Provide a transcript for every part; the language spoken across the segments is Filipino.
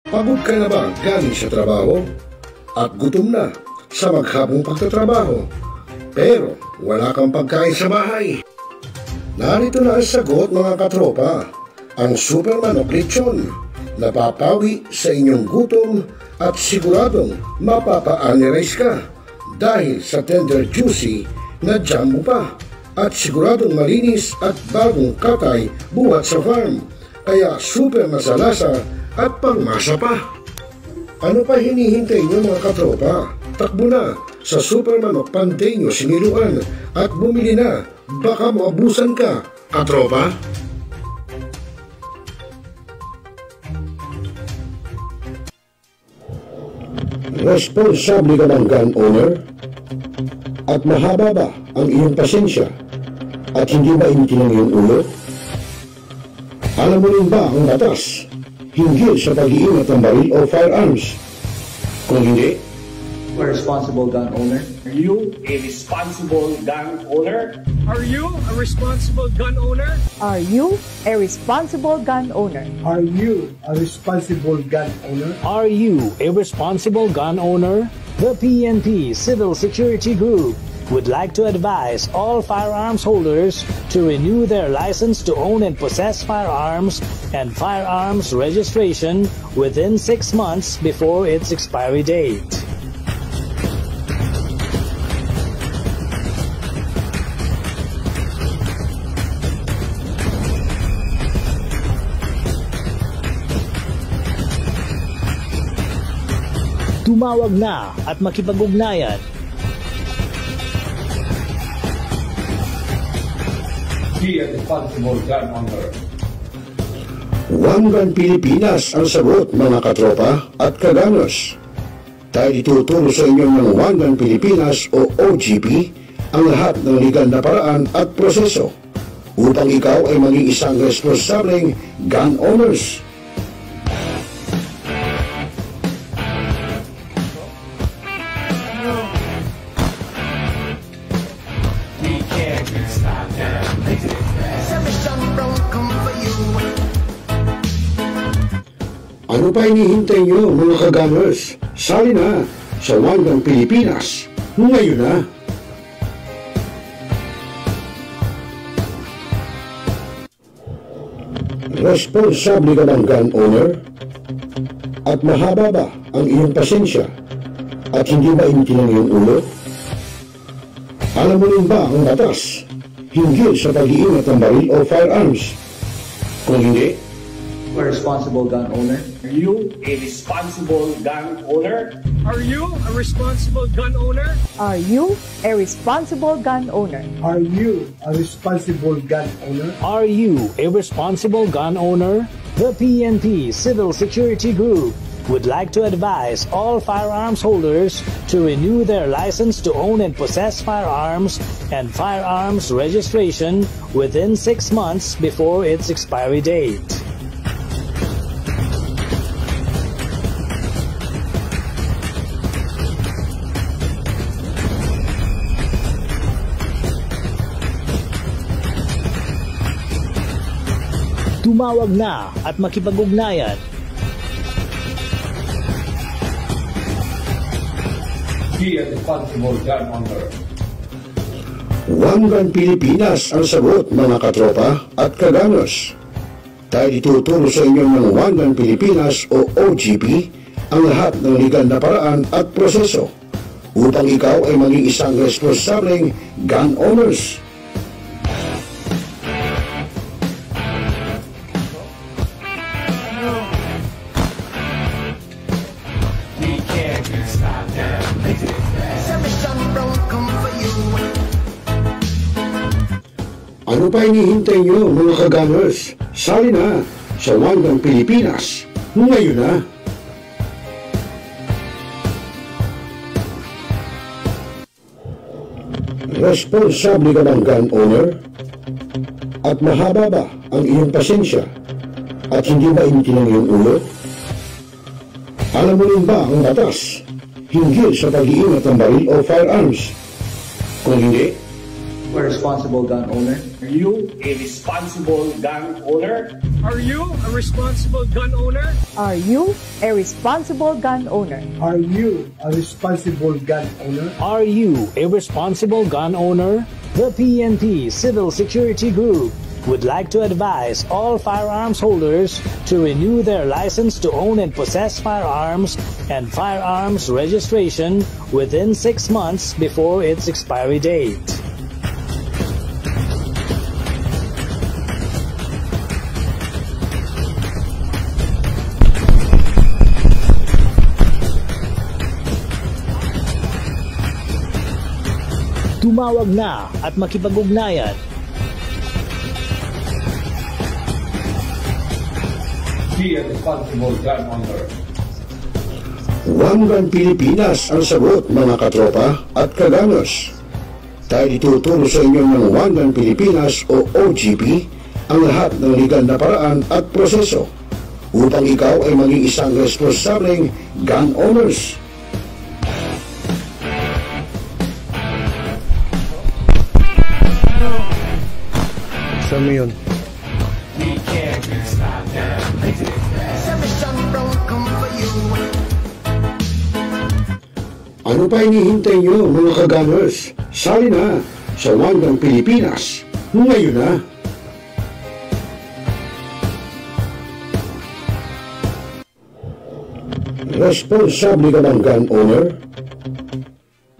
Pagod ka na ba galing sa trabaho? At gutom na sa maghapong pagtatrabaho? Pero wala kang pagkain sa bahay? Narito na ang sagot mga katropa, ang Super Manok Lechon. Napapawi sa inyong gutom at siguradong mapapa-anirize ka dahil sa tender juicy na jumbo pa at siguradong malinis at bagong katay buhat sa farm. Kaya super masalasa at pangmasa pa. Ano pa hinihintay niyo mga katropa? Takbo na sa Super Manok Panteño Siniluan at bumili na. Baka maabusan ka, katropa. Responsable ka ng gun owner? At mahaba ba ang iyong pasensya? At hindi ba initin ang iyong ulo? Alam mo rin ba ang batas hinggil sa pag-iingat ng baril o firearms? Kung hindi, a responsible gun owner? Are you a responsible gun owner? Are you a responsible gun owner? Are you a responsible gun owner? Are you a responsible gun owner? Are you a responsible gun owner? The PNP Civil Security Group would like to advise all firearms holders to renew their license to own and possess firearms and firearms registration within 6 months before its expiry date. Tumawag na at makipag-ugnayan. Be a responsible gun owner. One Gun Pilipinas ang sagot mga katropa at kaganos. Tayo ituturo sa inyo ng One Gun Pilipinas o OGP ang lahat ng legal na paraan at proseso upang ikaw ay maging isang responsableng gun owners. Ano pa hinihintay nyo mga kagunners? Sali na sa One Gun Pilipinas ngayon na! Responsable ka ng gun owner? At mahaba ba ang iyong pasensya? At hindi ba initin ang iyong ulo? Alam mo rin ba ang batas hinggil sa pag-iingat ng baril o firearms? Kung hindi, a responsible gun owner? Are you a responsible gun owner? Are you a responsible gun owner? Are you a responsible gun owner? Are you a responsible gun owner? Are you a responsible gun owner? The PNP Civil Security Group would like to advise all firearms holders to renew their license to own and possess firearms and firearms registration within 6 months before its expiry date. Tumawag na at makipag-ugnayan. Be a responsible gun owner. One Gun Pilipinas ang sagot mga katropa at kaganos. Tayo ituturo sa inyo ng One Gun Pilipinas o OGP ang lahat ng legal na paraan at proseso upang ikaw ay maging isang responsableng gun owners. Ano pa hinihintay nyo mga kagunners? Sali na sa One Gun Pilipinas ngayon na! Responsable ka ng gun owner? At mahaba ba ang iyong pasensya? At hindi ba initin ang iyong ulo? Alam mo rin ba ang batas hinggil sa pag-iingat ng baril o firearms? Kung hindi, a responsible gun owner? Are you a responsible gun owner? Are you a responsible gun owner? Are you a responsible gun owner? Are you a responsible gun owner? Are you a responsible gun owner? The PNP Civil Security Group would like to advise all firearms holders to renew their license to own and possess firearms and firearms registration within 6 months before its expiry date. Tumawag na at makipag-ugnayan. Be a responsible gun owner. One Gun Pilipinas ang sagot, mga katropa at kagangers. Dahil ituturo sa inyo ng One Gun Pilipinas o OGP ang lahat ng legal na paraan at proseso upang ikaw ay maging isang responsableng gun owners. Saan mo yun? Ano pa hinihintay nyo, mga kagangers? Sali na sa One Gun Pilipinas ngayon na. Responsable ka bang gun owner?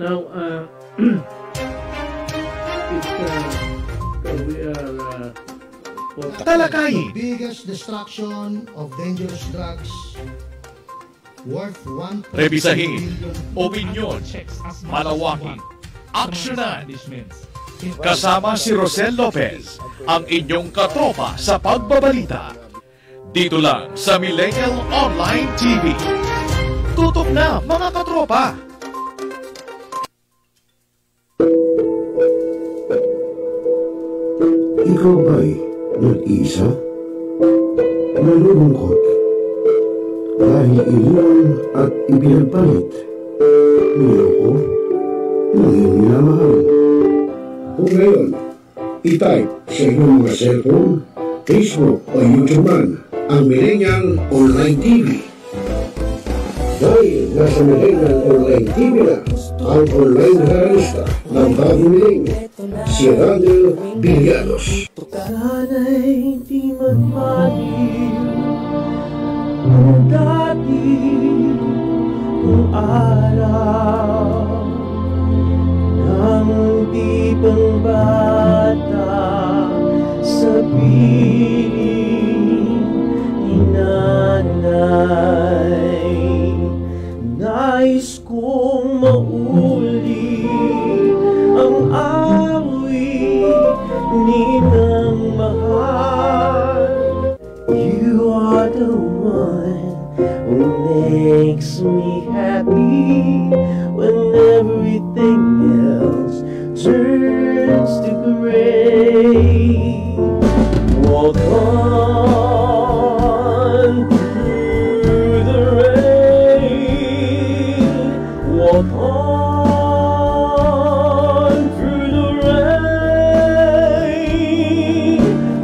Now, we are Talakayin. Biggest destruction of dangerous drugs worth 1. Rebisahin, opinyon, malawakin, aksyonan. Kasama si Rosel Lopez, ang inyong katropa sa pagbabalita. Dito lang sa Millennial Online TV. Tutok na, mga katropa! Ikaw ba'y nag-iisa? Nalulungkot? Dahil iniwan at ipinagpalit? Niloko? Nanging minamahal? Kung ngayon, i-type sa inyong mga cellphone, Facebook o YouTube man ang Millennial Online TV. Dahil nasa Millennial Online TV na ang online realista ng bagong milenyo, si Randall Villanos. sana'y di magmahal kung dati kung araw nang di pang bata sa piling ni nanay. Nais kong mauli ang awit ninang mahal. You are the one who makes me happy when everything else turns to gray. Walk on through the rain. Walk on through the rain.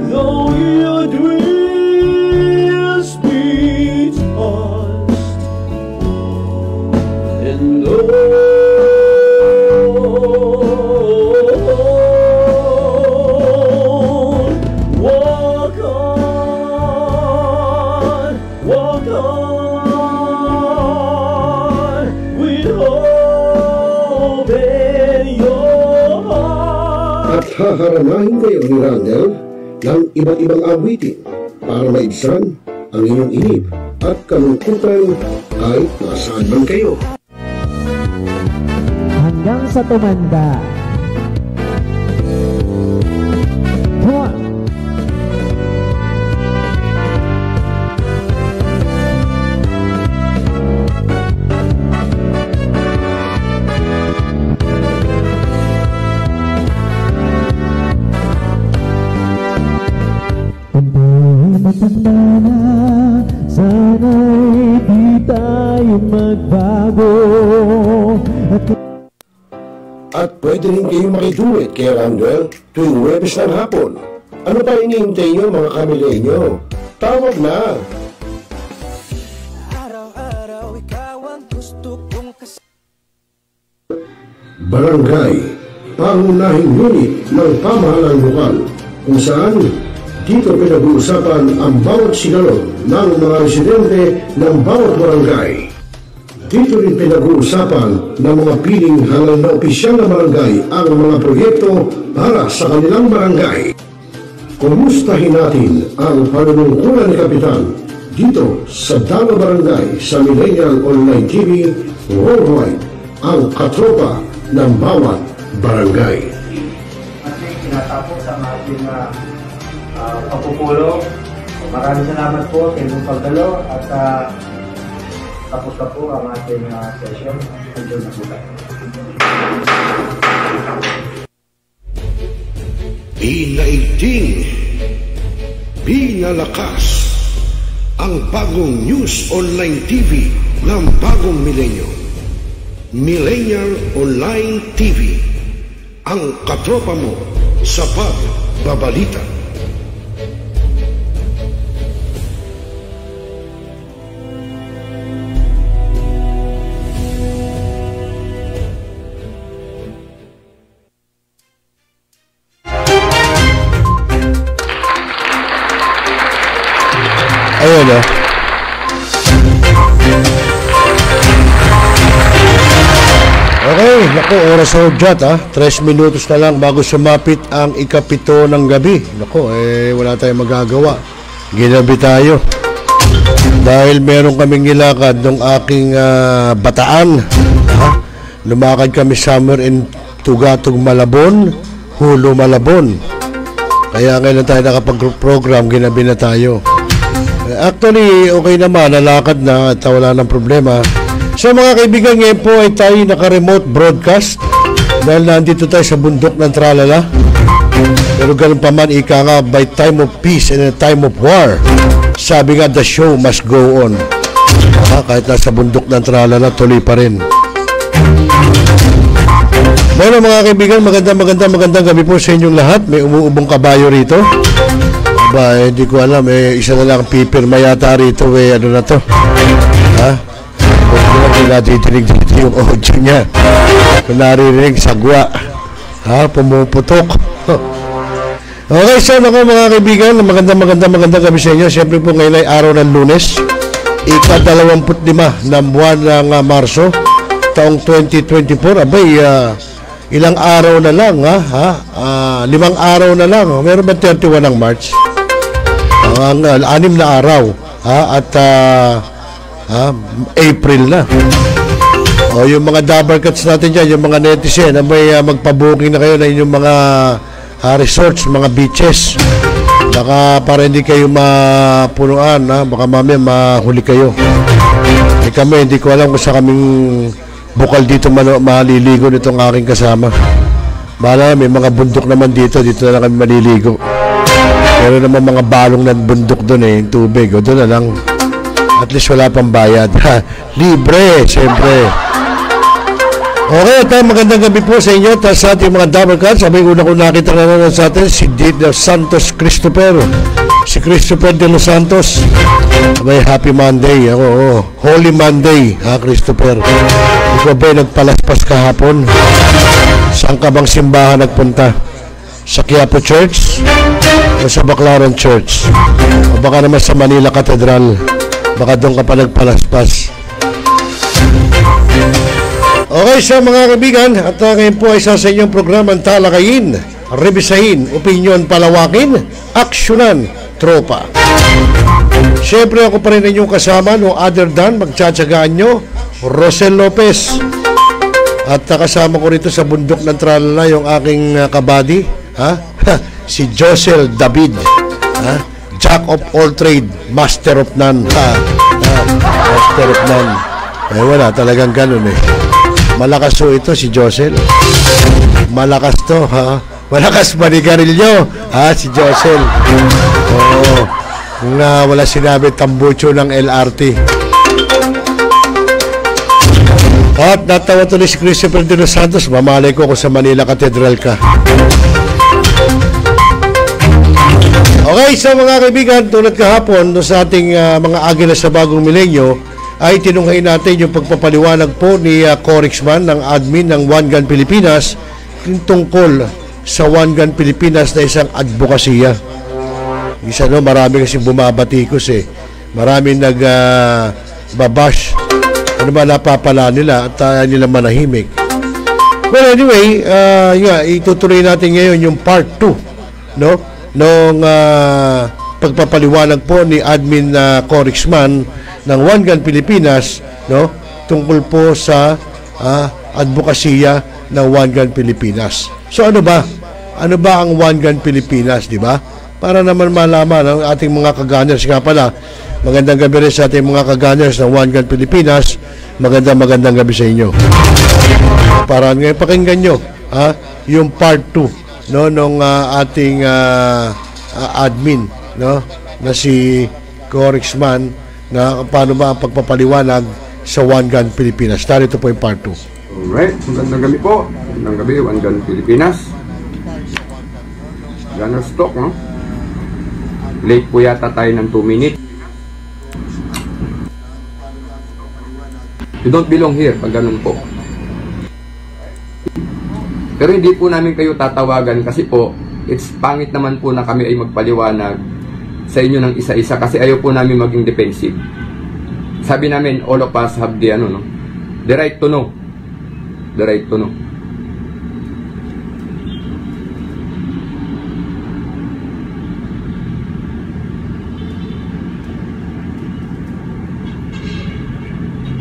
Though your dreams be tossed and low. Walk on with hope in your heart. At haharanahin kayo ni Randall ng iba't ibang awitin para maibsan ang inyong inip at kalungkutan kahit nasaan man kayo. Hanggang sa tumanda. Come on. Matanda na, sana'y di tayo magbago. At pwede din kayo makiduwit kay Randall tuwing Huwebes ng hapon. Ano pa hinihintay nyo mga kamilenyo? Tawag na! Barangay, pangunahing unit ng pamahalang lokal kung saan dito pinag-uusapan ang bawat sigalot ng mga residente ng bawat barangay. Dito rin pinag-uusapan ng mga piling halal na opisyal na barangay ang mga proyekto para sa kanilang barangay. Kumustahin natin ang panunungkulan ni Kapitan dito sa Dalo Barangay sa Millennial Online TV Worldwide, ang katropa ng bawat barangay. Ating tinatapos ang ating pagpupulong. Maraming salamat po sa inyong pagdalo at tapos na po ang ating session. Enjoy na po tayo. Pinaigting, pinalakas ang bagong news online TV ng bagong milenyo. Millennial Online TV, ang katropa mo sa pagbabalita. Ayun o. Okay, naku, oras sa hudyat 3 minutos na lang bago sumapit ang ikapito ng gabi. Naku, wala tayong magagawa. Ginabi tayo. Dahil meron kaming nilakad ng aking bataan. Lumakad kami summer in Tugatog, Malabon, Hulo, Malabon. Kaya ngayon tayo nakapag-program, ginabi na tayo. Actually, okay naman, nalakad na at wala ng problema. So mga kaibigan, ngayon po ay tayo naka-remote broadcast dahil nandito tayo sa bundok ng Tralala. Pero ganun pa man, ika nga, by time of peace and a time of war, sabi nga, the show must go on. Kahit nasa bundok ng Tralala, tuloy pa rin. Bueno mga kaibigan, magandang gabi po sa inyong lahat. May umuubong kabayo rito. Aba, hindi ko alam, isa na lang pipirma yata rito, ano na to? Kung nadidinig dito yung audio niya, kung naririnig, sagwa, pumuputok. Okay, so ako mga kaibigan, magandang gabi sa inyo. Siyempre po ngayon ay araw ng Lunes, ika-25 ng buwan ng Marso, taong 2024. Abay, ilang araw na lang, 5 araw na lang. Meron ba 31 ng March? Ang 6 na araw, at April na. O yung mga double cuts natin dyan, yung mga netizen, may magpa-booking na kayo na inyong mga resorts, mga beaches. Baka para hindi kayo mapunuan, baka mamaya mahuli kayo. Kami, hindi ko alam kung sa kaming bukal dito maliligo nitong aking kasama. Bahala, may mga bundok naman dito na lang kami maliligo. Pero naman mga balong na bundok doon yung tubig, o doon na lang. At least wala pang bayad. Libre, siyempre. Okay, tayo magandang gabi po sa inyo. Tapos sa ating mga double cards, sabi ko nakita na naman sa atin si De Los Santos Christopher. Si Christopher De Los Santos. May happy Monday. Holy Monday, Christopher. Ikaw ba'y nagpalaspas kahapon? Saan ka bang simbahan nagpunta? Sa Quiapo Church? O sa Baclaran Church? O baka naman sa Manila Cathedral? Baka doon ka pa nagpalaspas. Okay, so mga kaibigan, at ngayon po ay sa inyong programang talakayin, rebisahin, opinyon, palawakin, aksyonan, tropa. Siyempre ako pa rin inyong kasama, no other than magtsatsagaan nyo, Rosel Lopez. At kasama ko rito sa bundok ng Tralala yung aking kabady, si Josel David, Jack of all trade, master of none. Master of none. Wala, talagang ganun Malakas to ito si Josel. Malakas to, Malakas manigarilyo, si Josel. Oo. Kung wala sinabi, tambucho ng LRT. At natawa tuloy si Christopher de los Santos, mamalay ko kung sa Manila Cathedral ka. Okay, so mga kaibigan, tulad kahapon sa ating mga agila sa bagong milenyo, ay tinunghayin natin yung pagpapaliwanag po ni Corixman ng admin ng One Gun Pilipinas tungkol sa One Gun Pilipinas na isang advokasya. Isa no, marami kasing bumabatikos Marami nag-babash. Ano ba napapala nila at nila manahimik. Well, anyway, itutuloy natin ngayon yung part 2, no? Nung pagpapaliwanag po ni Admin Corixman ng One Gun Pilipinas, no? Tungkol po sa advokasya ng One Gun Pilipinas. So ano ba? Ano ba ang One Gun Pilipinas, di ba? Para naman malaman ang ating mga ka-gunners nga pala. Magandang gabi rin sa ating mga ka-gunners ng One Gun Pilipinas. Magandang gabi sa inyo. Para ngayon pakinggan nyo yung part 2, no, nung ating admin, no, na si Corixman, na paano ba ang pagpapaliwanag sa One Gun Pilipinas. Narito po yung part 2. Alright, magandang gabi po. Magandang gabi, One Gun Pilipinas. Gunners talk, no? Late po yata tayo ng 2 minutes. You don't belong here pag ganun po. Pero hindi po namin kayo tatawagan kasi po, it's pangit naman po na kami ay magpaliwanag sa inyo ng isa-isa kasi ayaw po namin maging defensive. Sabi namin, all of us have the, the right to know. The right to know.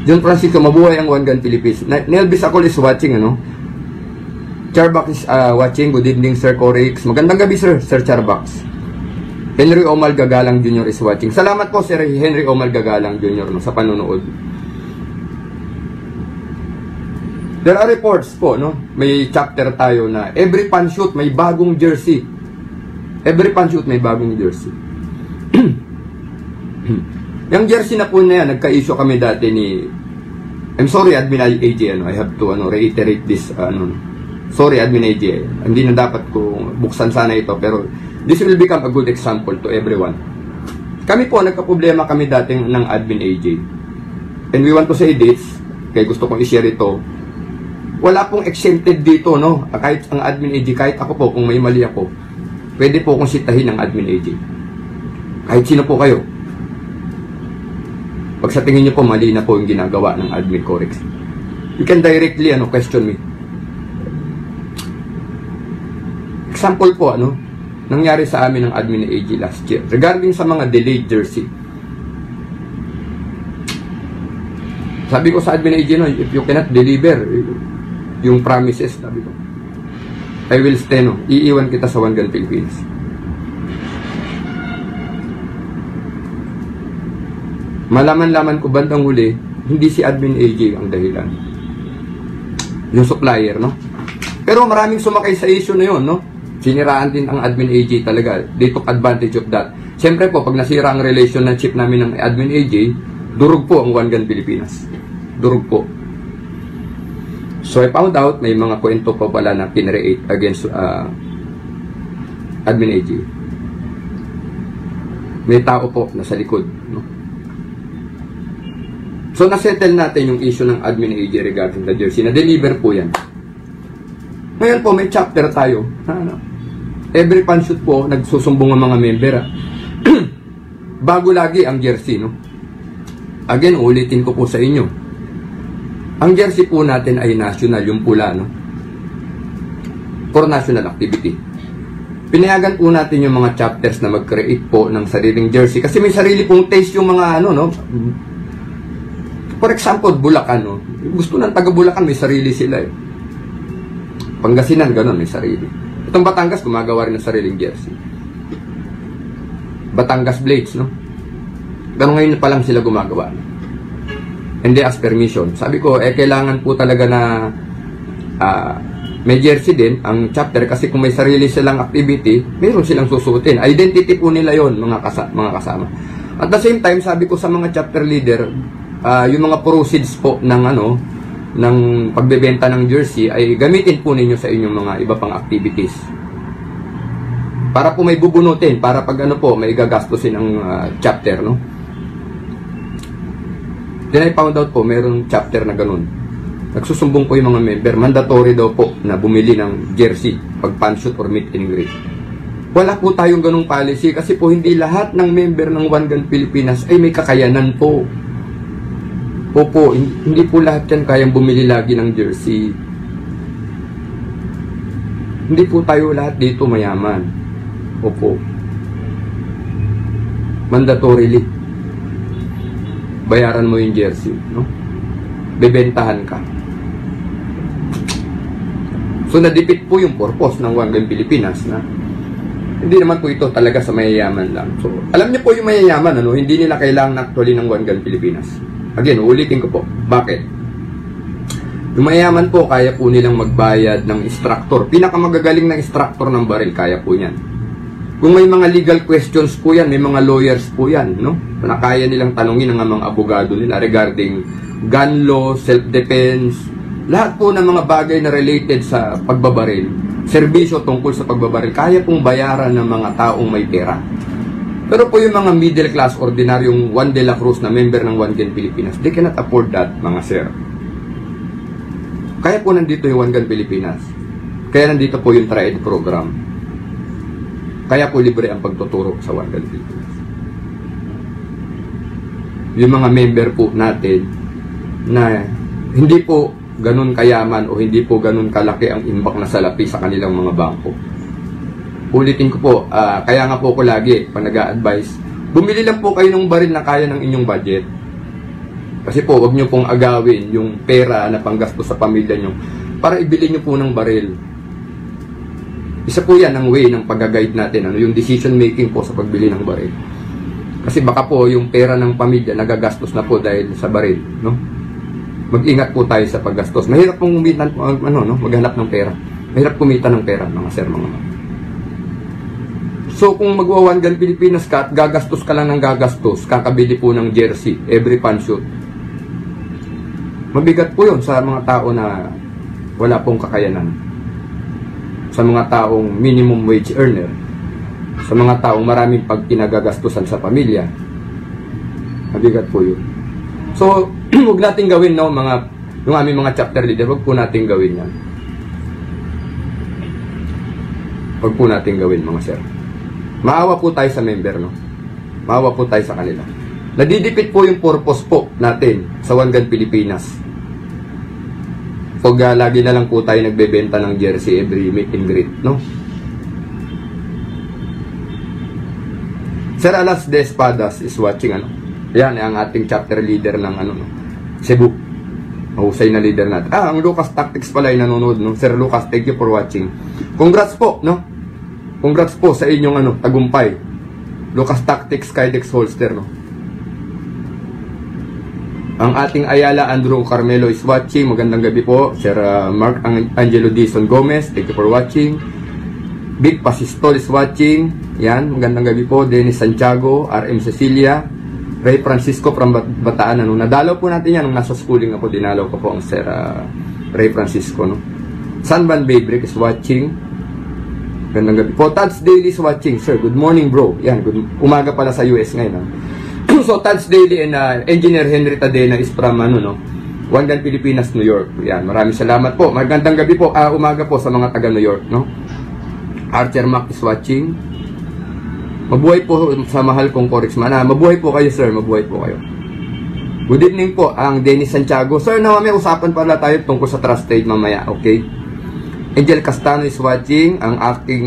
John Francisco, mabuhay ang One Gun Philippines. Nelvis Akol is watching, Charbak is watching. Good evening, Sir Corix. Magandang gabi, Sir Charbak. Henry Omal Gagalang Jr. is watching. Salamat po, Sir Henry Omal Gagalang Jr. sa panonood. There are reports po, may chapter tayo na every panshoot may bagong jersey. Every panshoot may bagong jersey. Yung jersey na po na yan, nagka-issue kami dati ni... I'm sorry, Admin AJ, I have to reiterate this, sorry, Admin AJ, hindi na dapat ko buksan sana ito, pero this will become a good example to everyone. Kami po, nagka-problema kami dating ng Admin AJ. And we want to say this, kaya gusto kong i-share ito, wala pong exempted dito, kahit ang Admin AJ, kahit ako po, kung may mali ako, pwede po akong sitahin ng Admin AJ. Kahit sino po kayo. Pag sa tingin nyo po, mali na po yung ginagawa ng Admin Corix. You can directly question me. Example po, nangyari sa amin ng Admin AG last year. Regarding sa mga delayed jersey. Sabi ko sa Admin AG, if you cannot deliver yung promises, sabi ko, I will stay, iiwan kita sa One Gun Philippines. Malaman-laman ko bandang huli, hindi si Admin AJ ang dahilan. Yung supplier, Pero maraming sumakay sa issue na yun, Siniraan din ang Admin AJ talaga. They took advantage of that. Siyempre po, pag nasira ang relationship namin ng Admin AJ, durog po ang One Gun Pilipinas. Durog po. So I found out, may mga kwento pa pala na pinreate against Admin AJ. May tao po nasa likod, So, nasettle natin yung issue ng Admin AJ regarding the jersey. Na-deliver po yan. Ngayon po, may chapter tayo. Every panshoot po, nagsusumbong ang mga member. Bago lagi ang jersey, Again, ulitin ko po sa inyo. Ang jersey po natin ay national, yung pula, For national activity. Pinayagan po natin yung mga chapters na mag-create po ng sariling jersey. Kasi may sarili pong taste yung mga, For example, Bulacan, Gusto ng taga Bulacan, may sarili sila, Pangasinan, ganun, may sarili. Itong Batangas, gumagawa rin ng sariling jersey. Batangas Blades, Ganun ngayon pa lang sila gumagawa. And they ask permission. Sabi ko, kailangan po talaga na may jersey din, ang chapter, kasi kung may sarili silang activity, mayroon silang susuotin. Identity po nila yon mga kasama. At the same time, sabi ko sa mga chapter leader, yung mga proceeds po ng ng pagbebenta ng jersey ay gamitin po ninyo sa inyong mga iba pang activities. Para po may bubunutin, para pag ano po, may gagastusin ang chapter, no? Then I found out po, mayroong chapter na ganun. Nagsusumbong po yung mga member, mandatory daw po na bumili ng jersey pag panshoot or meet and greet. Wala po tayong ganung policy kasi po hindi lahat ng member ng One Gun Pilipinas ay may kakayanan po. Opo, hindi po lahat yan kayang bumili lagi ng jersey. Hindi po tayo lahat dito mayaman. Opo. Mandatorily. Bayaran mo yung jersey, no? Bebentahan ka. So, nadipit po yung purpose ng One Gun Pilipinas na hindi naman po ito talaga sa mayayaman lang. So, alam niyo po yung mayayaman, ano? Hindi nila kailangan actually ng One Gun Pilipinas. Again, ulitin ko po. Bakit? Yung mayayaman po, kaya po nilang magbayad ng instructor. Pinakamagagaling na instructor ng baril, kaya po yan. Kung may mga legal questions po yan, may mga lawyers po yan, no? Na kaya nilang tanungin ng mga abogado nila regarding gun law, self-defense, lahat po ng mga bagay na related sa pagbabaril, serbisyo tungkol sa pagbabaril, kaya pong bayaran ng mga taong may pera. Pero po yung mga middle class, ordinaryong Juan de la Cruz na member ng One Gun Pilipinas, they cannot afford that, mga sir. Kaya po nandito yung One Gun Pilipinas. Kaya nandito po yung TRIED program. Kaya po libre ang pagtuturo sa One Gun Pilipinas. Yung mga member po natin na hindi po ganun kayaman o hindi po ganun kalaki ang imbak na salapi sa kanilang mga bangko. Ulitin ko po, kaya nga po ko lagi, pag nag-a-advise, bumili lang po kayo ng baril na kaya ng inyong budget. Kasi po, wag nyo pong agawin yung pera na panggastos sa pamilya nyo para ibili nyo po ng baril. Isa po yan ang way ng pag-guide natin, ano, yung decision making po sa pagbili ng baril. Kasi baka po yung pera ng pamilya nagagastos na po dahil sa baril, no? Mag-ingat po tayo sa paggastos. Mahirap pong maghanap ng pera. Mahirap kumita ng pera, mga sir, mga. So kung magwa One Gun Pilipinas ka at gagastos ka lang ng gagastos, kakabili po ng jersey every panshoot, mabigat po yun sa mga tao na wala pong kakayanan, sa mga taong minimum wage earner, sa mga taong maraming pagkinagagastusan sa pamilya. Mabigat po yun. So huwag natin gawin, no, yung aming mga chapter leader, huwag po natin gawin yan. Huwag po natin gawin, mga sir. Maawa po tayo sa member, no? Maawa po tayo sa kanila. Nadidipit po yung purpose po natin sa One Gun Pilipinas. Pag lagi na lang po tayo nagbebenta ng jersey every meet and greet, no? Sir Alas de Espadas is watching, ano? Yan, ang ating chapter leader ng, ano, no? Cebu. Mahusay na leader natin. Ang Lucas Tactics pala ay nanonood, no? Sir Lucas, thank you for watching. Congrats po, no? Congrats po sa inyong tagumpay. Lucas Tactics Kydex Holster, no? Ang ating Ayala Andrew Carmelo is watching. Magandang gabi po. Sir Mark Angelo Dizon Gomez, thank you for watching. Big Pasistol is watching. Yan, magandang gabi po. Dennis Santiago, RM Cecilia, Ray Francisco from Bataan. Nadalaw po natin yan nung nasa schooling ako. Dinalaw ko po ang Sir Ray Francisco, no? Sanban Baybrick is watching. Gandang gabi po. Tads Daily is watching. Sir, good morning, bro. Yan, umaga pala sa US ngayon. So, Tads Daily and Engineer Henry Tadena is from, One Gun Pilipinas, New York. Yan, maraming salamat po. Magandang gabi po, umaga po sa mga taga New York, no? Archer Mac is watching. Mabuhay po sa mahal kong Corexman. Mabuhay po kayo, sir. Mabuhay po kayo. Good evening po, ang Dennis Santiago. Sir, may usapan pala tayo tungkol sa trust trade mamaya, okay? Angel Castano is watching, ang ating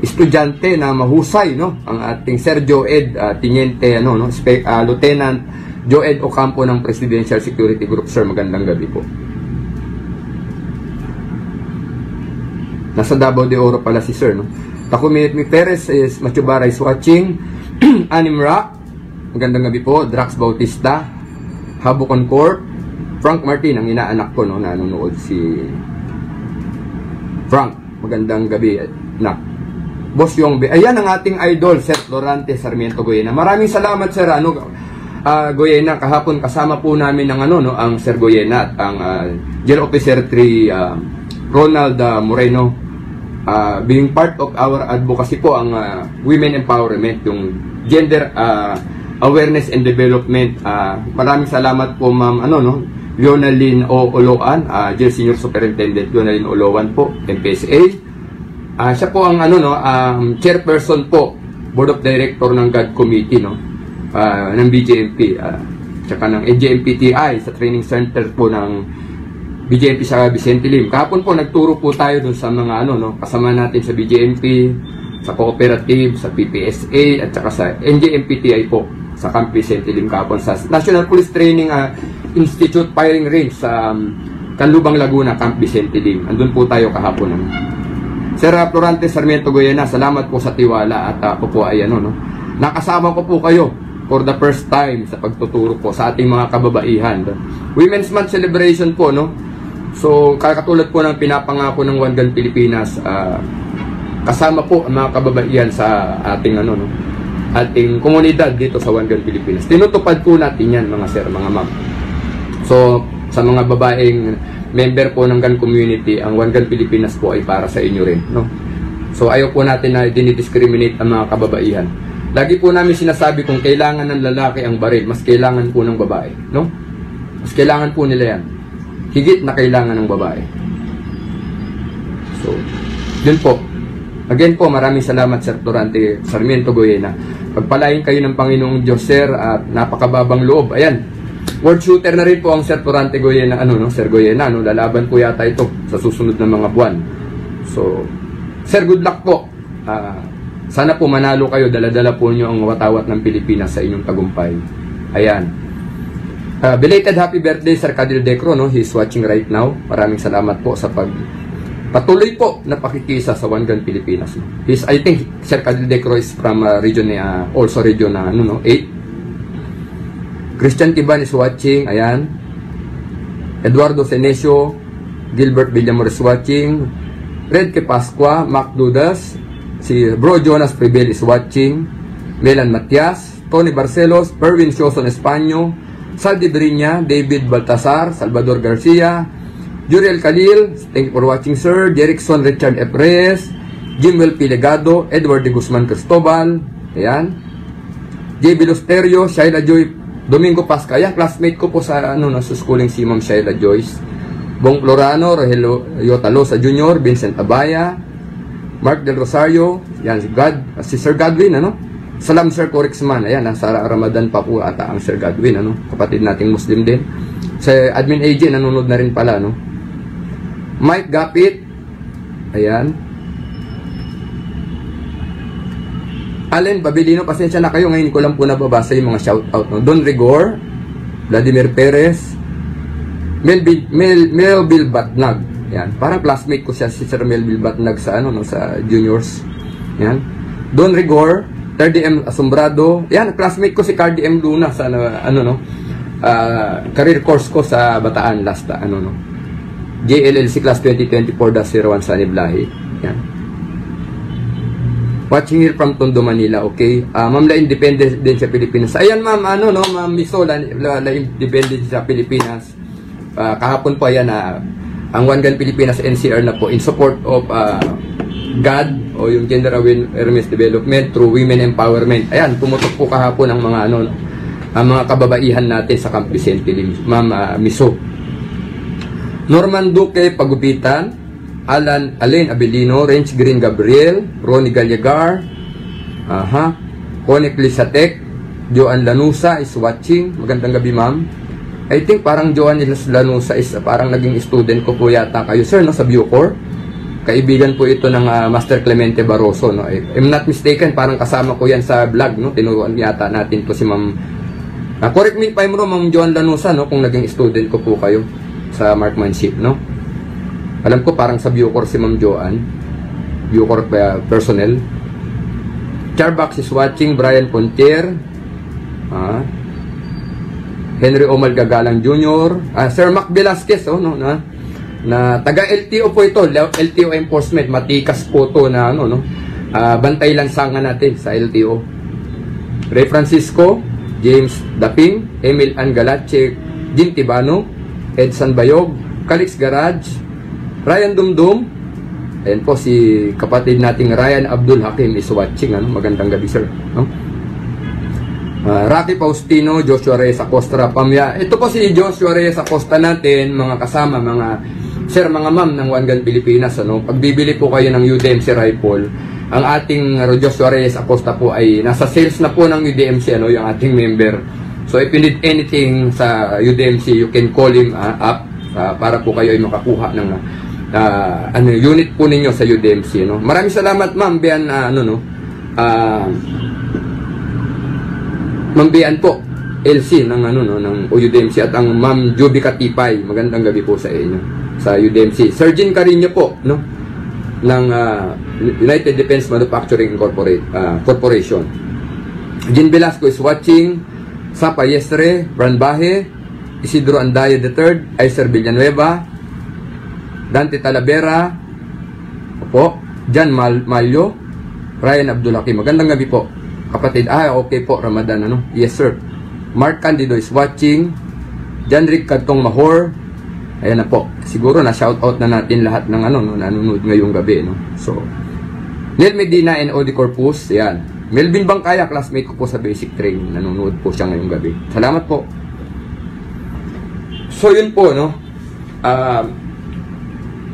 estudyante na mahusay, no? Ang ating Sir Joed, Teniente, Lieutenant Joed Ocampo ng Presidential Security Group. Sir, magandang gabi po. Nasa Davao de Oro pala si Sir, no? Takumi Perez is Machubara is watching. Anim Rock, magandang gabi po. Drax Bautista, Habukon Corp, Frank Martin, ang inaanak ko, no? Nanonood si Frank, magandang gabi, nak. Boss Yongbe, ayan ang ating idol, Sir Lorante Sarmiento Goyena. Maraming salamat, sir. Goyena, kahapon kasama po namin ng ang Sir Goyena at ang Jail Officer 3 Ronald Moreno. Being part of our advocacy po ang women empowerment, yung gender awareness and development. Maraming salamat po Ma'am Leonalyn Oloan, Jail Senior Superintendent Leonalyn Oloan po, MPSA. Siya po ang chairperson po, Board of Director ng GAD Committee ng BJMP, tsaka ng NJMPTI sa training center po ng BJMP sa Vicente Lim. Kahapon po nagturo po tayo dun sa mga kasama natin sa BJMP, sa cooperative, sa PPSA at saka sa NJMPTI po sa Camp Vicente Lim kahapon sa National Police Training Institute Firing Range sa Canlubang, Laguna, Camp Vicente Lim. Andun po tayo kahapon. Sir Florante Sarmiento Goyena, salamat po sa tiwala at ako po ay nakasama ko po kayo for the first time sa pagtuturo po sa ating mga kababaihan. Women's Month celebration po, So, kakatulad po ng pinapangako ng One Gun Pilipinas, kasama po ang mga kababaihan sa ating ating komunidad dito sa One Gun Pilipinas. Tinutupad po natin yan mga sir, mga ma'am. So, sa mga babaeng member po ng gun community, ang One Gun Pilipinas po ay para sa inyo rin, So, ayaw po natin na dinidiscriminate ang mga kababaihan. Lagi po namin sinasabi kung kailangan ng lalaki ang baril, mas kailangan po ng babae, Mas kailangan po nila yan. Higit na kailangan ng babae. So, yun po. Again po, maraming salamat Sir Florante Sarmiento Goyena. Pagpalain kayo ng Panginoong Diyos, Sir, at napakababang loob. Ayan, world shooter na rin po ang Sir Florante Goyena, Sir Goyena, lalaban po yata ito sa susunod na mga buwan. So, Sir, good luck po. Sana po manalo kayo, dala-dala po nyo ang watawat ng Pilipinas sa inyong tagumpay. Ayan. Belated happy birthday Sir Cadil Decro, He's watching right now. Maraming salamat po sa patuloy po na pakikisa sa One Gun Pilipinas. I think Sir Cadil Decro is from region also region 8. Christian Tiban is watching. Ayan. Eduardo Senesio, Gilbert Villamor is watching. Red Ke Pascua, Mac Dudas, si Bro Jonas Prevel is watching. Melan Matias, Tony Barcelos, Perwin Sioson Espanyo, Saldi Brinya, David Baltasar, Salvador Garcia, Juriel Khalil, thank you for watching sir. Jerickson Richard F. Reyes, Jimwell Pilegado, Edward de Guzman Cristobal, ayan. J. Bilosterio, Shaila Joy, Domingo Pasca, ayan, classmate ko po sa sa schooling si Ma'am Shaila Joyce. Bong Florano, Rogelio Yotalosa Jr., Vincent Abaya, Mark Del Rosario, yan, si Sir Godwin, Salam Sir Corexman, ayan, nasa Ramadan pa po ata ang Sir Godwin, kapatid nating Muslim din. Sa Admin AJ, nanonood na rin pala, Mike Gapit, ayan. Allen Babilino, pasensya na kayo, ngayon ko lang po nababasa yung mga shoutout, Don Rigor, Vladimir Perez, Melville Batnag, ayan. Parang classmate ko siya, si Sir Melville Batnag sa, sa juniors, ayan. Don Rigor, RDM Asombrado, yan, classmate ko si Cardi M. Luna sa career course ko sa Bataan last JLLC class 2024-01 Sunny Blahi. Yan. Watching here from Tondo, Manila, okay. Ma'am La Independence sa Pilipinas. Ayan ma'am, Ma'am Miso La Independence sa Pilipinas. Kahapon po ayan ang One Gun Pilipinas NCR na po in support of GAD o yung Gender Awareness Development through Women Empowerment. Ayan, pumutok po kahapon ang mga ang mga kababaihan natin sa Camp Vicente Lim. Ma'am Miso. Norman Duque Pagupitan, Alain Abelino, Rench Green Gabriel, Ronnie Gallegar, Connect Lisatek, Joan Lanusa is watching. Magandang gabi ma'am. I think parang Joan Lanusa is parang naging student ko po yata kayo sir sa Bucor. Kaibigan po ito ng Master Clemente Barroso, If I'm not mistaken, parang kasama ko yan sa vlog, Tinuruan yata natin to si Ma'am. Correct me if I'm wrong, Ma'am Joan Lanusa, kung naging student ko po kayo sa marksmanship, Alam ko parang sa Bucor si Ma'am Joan. Bucor personnel. Charbax is watching, Brian Pontier. Henry Omar Gagalang Jr. Sir Mac Velasquez, na taga LTO po ito, LTO enforcement, matikas po to na bantay lansangan natin sa LTO. Ray Francisco, James Daping, Emil Angalache, Jim Tibano, Edson Bayog, Calix Garage, Ryan Dumdum, ayan po si kapatid nating Ryan Abdul Hakim is watching, ano? Magandang gabi sir, no? Rocky Faustino, Joshua Reyes Acosta, Pamya. Ito po si Joshua Reyes Acosta natin, mga kasama, mga sir, mga ma'am ng One Gun Pilipinas, ano? Pag bibili po kayo ng UDMC rifle, ang ating Joshua Reyes Acosta po ay nasa sales na po ng UDMC, ano, yung ating member. So if you need anything sa UDMC, you can call him up para po kayo ay makakuha ng unit po ninyo sa UDMC, no? Maraming salamat ma'am Bian, Ma'am Bian po LC ng ng UDMC at ang Ma'am Juby Katipay, magandang gabi po sa inyo sa UDMC. Sir Jean Carino po, no, ng United Defense Manufacturing Corporation. Jean Velasco is watching. Sapa Yestre, Branbahe, Isidro Andaya III, Aiser Villanueva, Dante Talavera, opo, Jan Malyo, Ryan Abdulaki. Magandang gabi po, kapatid. Okay po, Ramadan, ano? Yes, sir. Mark Candido is watching. Janrick Katong Mahor. Ayan na po. Siguro na shoutout na natin lahat ng nanonood ngayong gabi, no? So, Nel Medina and Odi Corpus, ayan. Melvin Bangkaya, classmate ko po sa basic training. Nanonood po siya ngayong gabi. Salamat po. So, yun po, no?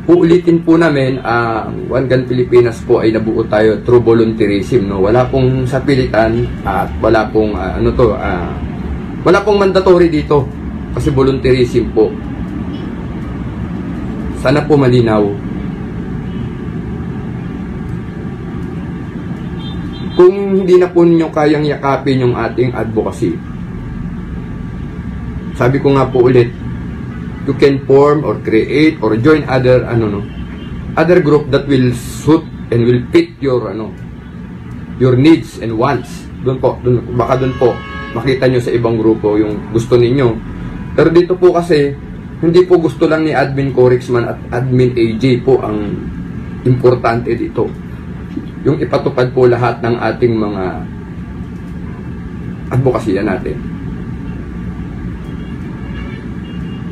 Uulitin po namin, One Gun Pilipinas po ay nabuo tayo through volunteerism, no? Wala pong sapilitan at wala pong wala pong mandatory dito kasi volunteerism po. Sana po malinaw. Kung hindi na po ninyo kayang yakapin yung ating advocacy, sabi ko nga po ulit, you can form or create or join other other group that will suit and will fit your your needs and wants. Baka doon po makita nyo sa ibang grupo yung gusto ninyo. Pero dito po kasi hindi po gusto lang ni Admin Corixman at Admin AJ po ang importante dito. Yung ipatupad po lahat ng ating mga advokasya natin.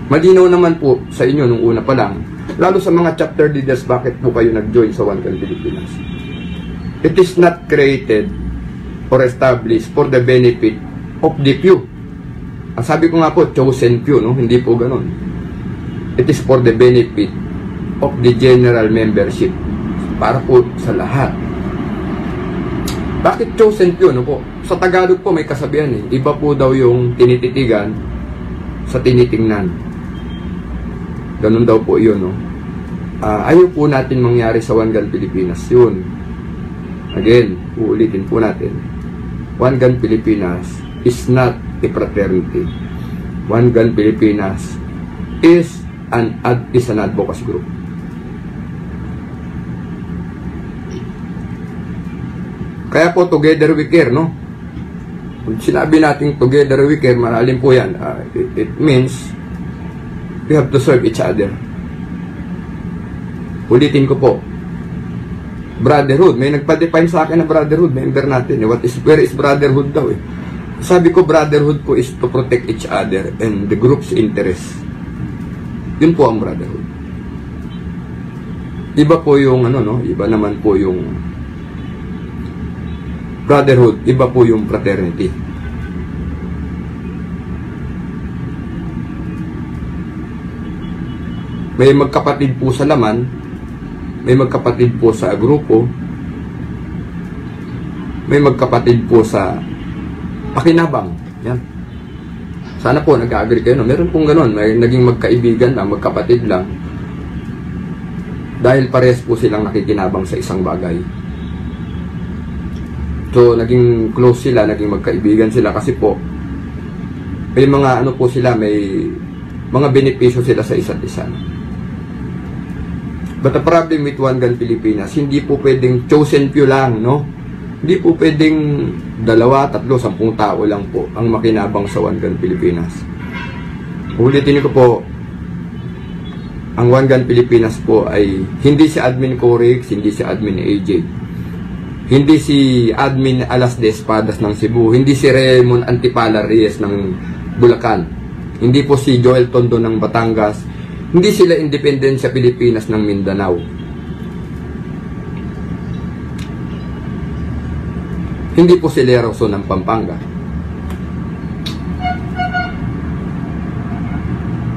Malinaw naman po sa inyo nung una pa lang, lalo sa mga chapter leaders, bakit po kayo nag-join sa One Gun Pilipinas. It is not created or established for the benefit of the few. Ang sabi ko nga po, chosen few, no? Hindi po ganun. It is for the benefit of the general membership. Para po sa lahat. Bakit chosen few, no po? Sa Tagalog po may kasabihan eh. Iba po daw yung tinititigan sa tinitingnan. Ganun daw po yun, no? Ayaw po natin mangyari sa One Gun Pilipinas yun. Again, uulitin po natin. One Gun Pilipinas is not a fraternity. One Gun Pilipinas is an advocacy group. Kaya po, together we care, no? Kung sinabi natin together we care, malalim po yan. It means we have to serve each other. Ulitin ko po. Brotherhood. May nagpa-define sa akin na brotherhood. Member natin. Where is brotherhood daw eh? Sabi ko, brotherhood po is to protect each other and the group's interest. Yun po ang brotherhood. Iba po yung iba naman po yung brotherhood, iba po yung fraternity. May magkapatid po sa laman, may magkapatid po sa grupo, may magkapatid po sa pakinabang. Yan. Sana po nag-agree kayo, no? Meron pong gano'n, may naging magkaibigan lang, magkapatid lang, dahil pares po silang nakikinabang sa isang bagay. So, naging close sila, naging magkaibigan sila kasi po may mga po sila, may mga benepisyo sila sa isa't isa. But the problem with One Gun Pilipinas, hindi po pwedeng chosen few lang, no? Hindi po pwedeng 2, 3, 10 tao lang po ang makinabang sa One Gun Pilipinas. Ulitin ko po, ang One Gun Pilipinas po ay hindi si Admin Corix, hindi si Admin AJ. Hindi si Admin Alas de Espadas ng Cebu. Hindi si Raymond Antipala Reyes ng Bulacan. Hindi po si Joel Tondo ng Batangas. Hindi sila Independencia Pilipinas ng Mindanao. Hindi po si Leroso ng Pampanga.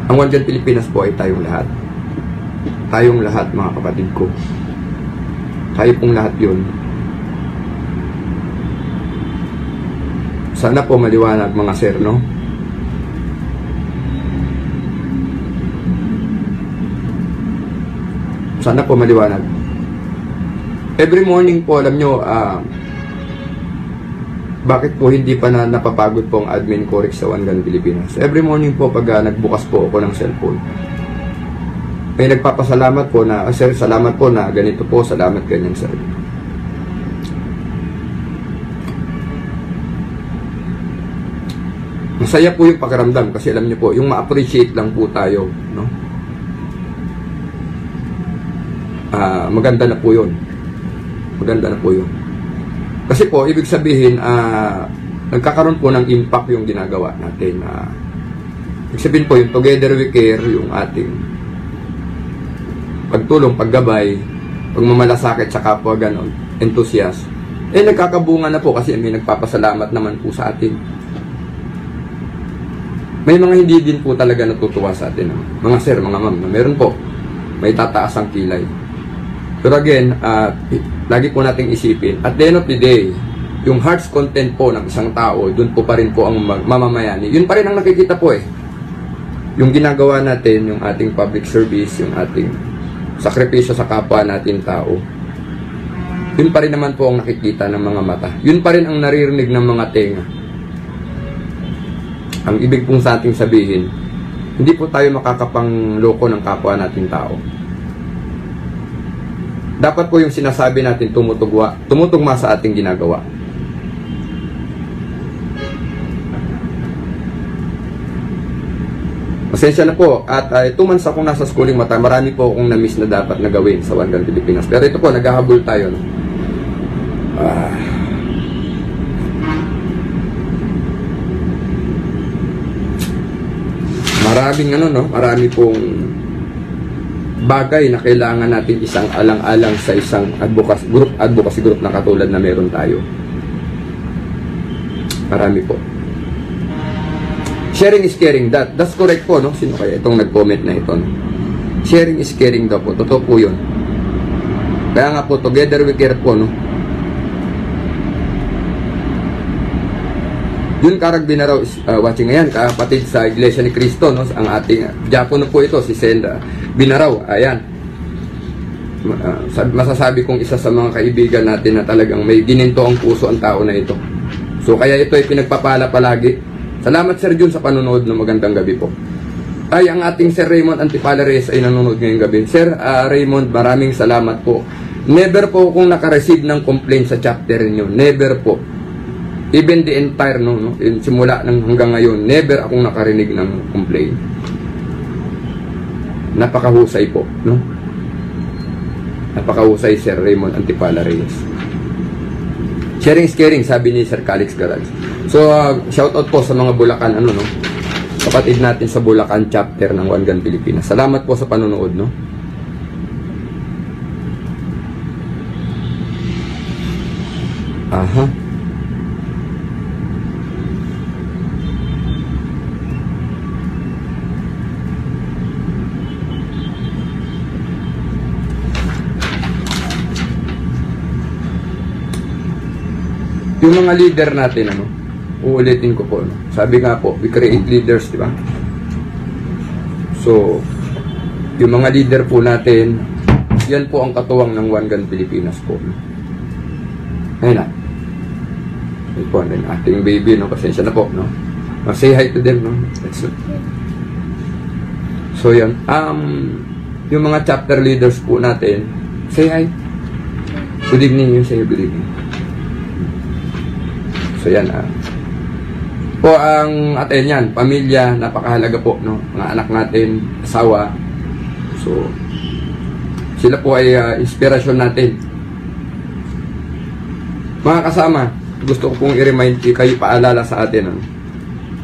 Ang One Gun Pilipinas po ay tayong lahat. Tayong lahat, mga kapatid ko. Tayo pong lahat yun. Sana po maliwanag, mga sir, no? Sana po maliwanag. Every morning po, alam nyo, bakit po hindi pa napapagod po ang admin correct sa One Gun Pilipinas? Every morning po, pag nagbukas po ako ng cellphone, may nagpapasalamat po na, sir, salamat po na ganito po, salamat ganyan, sir. Masaya po yung pakiramdam kasi alam niyo po, yung ma-appreciate lang po tayo, no? Maganda na po yun. Maganda na po yun. Kasi po, ibig sabihin, nagkakaroon po ng impact yung ginagawa natin. Ibig sabihin po, yung Together We Care, yung ating pagtulong, paggabay, pagmamalasakit sa kapwa, ganon, enthusiast, nagkakabunga na po kasi may nagpapasalamat naman po sa atin. May mga hindi din po talaga natutuwa sa atin. Mga sir, mga ma'am, na meron po, may tataas ang kilay. Pero again, lagi po nating isipin, at the end of the day, yung heart's content po ng isang tao, dun po pa rin po ang mamamayani. Yun pa rin ang nakikita po eh. Yung ginagawa natin, yung ating public service, yung ating sakripisyo sa kapwa natin tao, yun pa rin naman po ang nakikita ng mga mata. Yun pa rin ang naririnig ng mga tenga. Ang ibig pong sa ating sabihin, hindi po tayo makakapangloko ng kapwa natin tao. Dapat po yung sinasabi natin tumutugma sa ating ginagawa. Pasensya na po, at 2 months akong nasa schooling mata, marami po akong na-miss na dapat na gawin sa One Gun Pilipinas. Pero ito po, naghahabol tayo. No? Marami pong bagay na kailangan natin isang alang-alang sa isang advocacy group na katulad na meron tayo. Marami po. Sharing is caring. That's correct po, no? Sino kaya itong nag-comment na ito? No? Sharing is caring daw po. Totoo po yun. Kaya nga po, Together We Care po, no? Yun Karag Binaraw is watching ngayon, kapatid sa Iglesia ni Cristo, no? Ang ating diakono po ito, si Senda Binaraw. Ayan. Masasabi kong isa sa mga kaibigan natin na talagang may gininto ang puso ang tao na ito. So kaya ito ay pinagpapala palagi. Salamat Sir Jun sa panonood ng magandang gabi po. Ay, ang ating Sir Raymond Antipala Reyes ay nanonood ngayong gabi. Sir Raymond, maraming salamat po. Never po akong nakareceive ng complaint sa chapter niyo. Never po. Even the entire, no, simula hanggang ngayon, never akong nakarinig ng complaint. Napakahusay po, no? Napakahusay Sir Raymond Antipala Reyes. Sharing is caring, sabi ni Sir Calix Garage. So, shoutout po sa mga Bulacan, no? Kapatid natin sa Bulacan chapter ng One Gun Pilipinas. Salamat po sa panonood, no? Aha. Yung mga leader natin, ano, uulitin ko po, no? Sabi nga po, we create leaders, di ba? So, yung mga leader po natin, yan po ang katuwang ng One Gun Pilipinas po. No? Ayun na. Ayun po, and ating baby, no? Pasensya na po, no? Say hi to them, no? So, yan. Yung mga chapter leaders po natin, say hi. Good evening, you say good evening. So yan po ang atin yan, pamilya, napakahalaga po, no? Mga anak natin, asawa. So sila po ay inspirasyon natin. Mga kasama, gusto ko pong i-remind kayo, paalala sa atin, ano?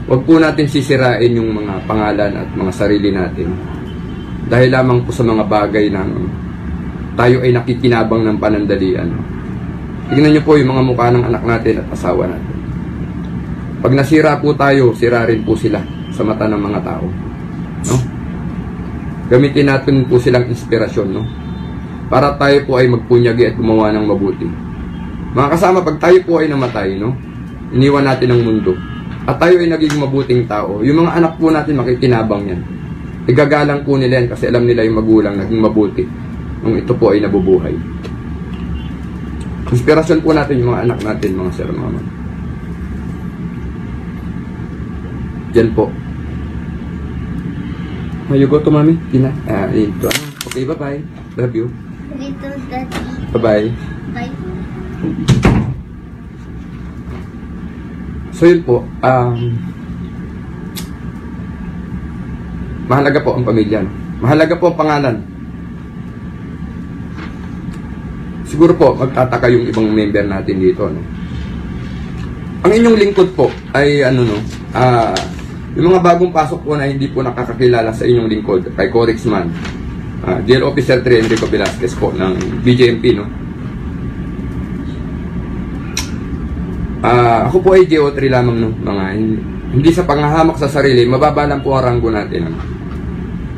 Huwag po natin sisirain yung mga pangalan at mga sarili natin. Dahil lamang po sa mga bagay na tayo ay nakikinabang ng panandalian. Tingnan nyo po yung mga mukha ng anak natin at asawa natin. Pag nasira po tayo, sira rin po sila sa mata ng mga tao. No? Gamitin natin po silang inspirasyon, no? Para tayo po ay magpunyagi at gumawa ng mabuti. Mga kasama, pag tayo po ay namatay, no? Iniwan natin ang mundo. At tayo ay naging mabuting tao. Yung mga anak po natin makikinabang yan. Igagalang po nila yan kasi alam nila yung magulang naging mabuti nung ito po ay nabubuhay. Inspirasyon po natin yung mga anak natin, mga sir, mama. Diyan po. You go to mommy? Tina? Ito. Okay, bye-bye. Love you. Dito, Daddy. Bye-bye. Bye. So yun po, mahalaga po ang pamilya. Mahalaga po ang pangalan. Siguro po, magtataka yung ibang member natin dito. No? Ang inyong lingkod po ay yung mga bagong pasok po na hindi po nakakakilala sa inyong lingkod, kay Corexman, Jail Officer 3 Enrico Velasquez po ng BJMP, no? Ako po ay JO3 lamang, no? Hindi sa panghahamak sa sarili, mababa lang po ang ranggo natin, no?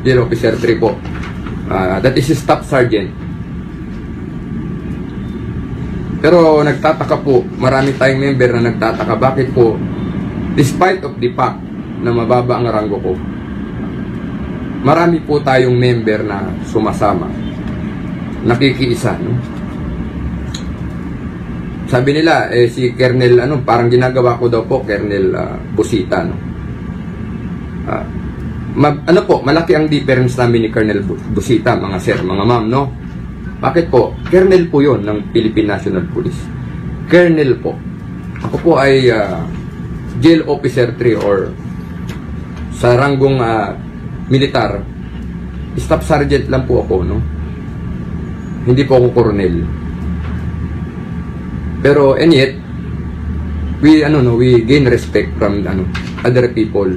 Jail Officer 3 po. That is Staff Sergeant. Pero nagtataka po, marami tayong member na nagtataka, bakit po, despite of the fact na mababa ang ranggo ko, marami po tayong member na sumasama, nakikiisa, no? Sabi nila, si Colonel, parang ginagawa ko daw po, Colonel Busita, no? Malaki ang difference namin ni Colonel Busita, mga sir, mga ma'am, no? Bakit po? Colonel po yon ng Philippine National Police. Colonel po. Ako po ay Jail Officer 3 or sa ranggong militar, Staff Sergeant lang po ako, no? Hindi po ako Colonel. Pero and yet we gain respect from other people.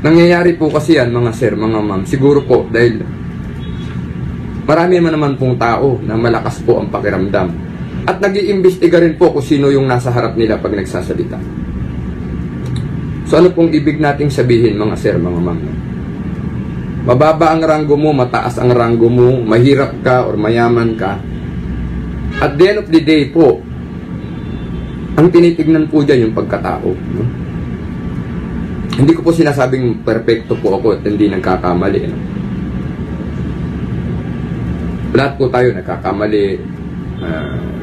Nangyayari po kasi yan, mga sir, mga ma'am, siguro po dahil marami naman pong tao na malakas po ang pakiramdam at nag-iimbestiga rin po kung sino yung nasa harap nila pag nagsasalita. So ano pong ibig nating sabihin, mga sir, mga ma'am? Mababa ang ranggo mo, mataas ang ranggo mo, mahirap ka or mayaman ka, at the end of the day po, ang tinitignan po dyan yung pagkatao, no? Hindi ko po sinasabing perfecto po ako at hindi nagkakamali, no? Lahat po tayo nagkakamali,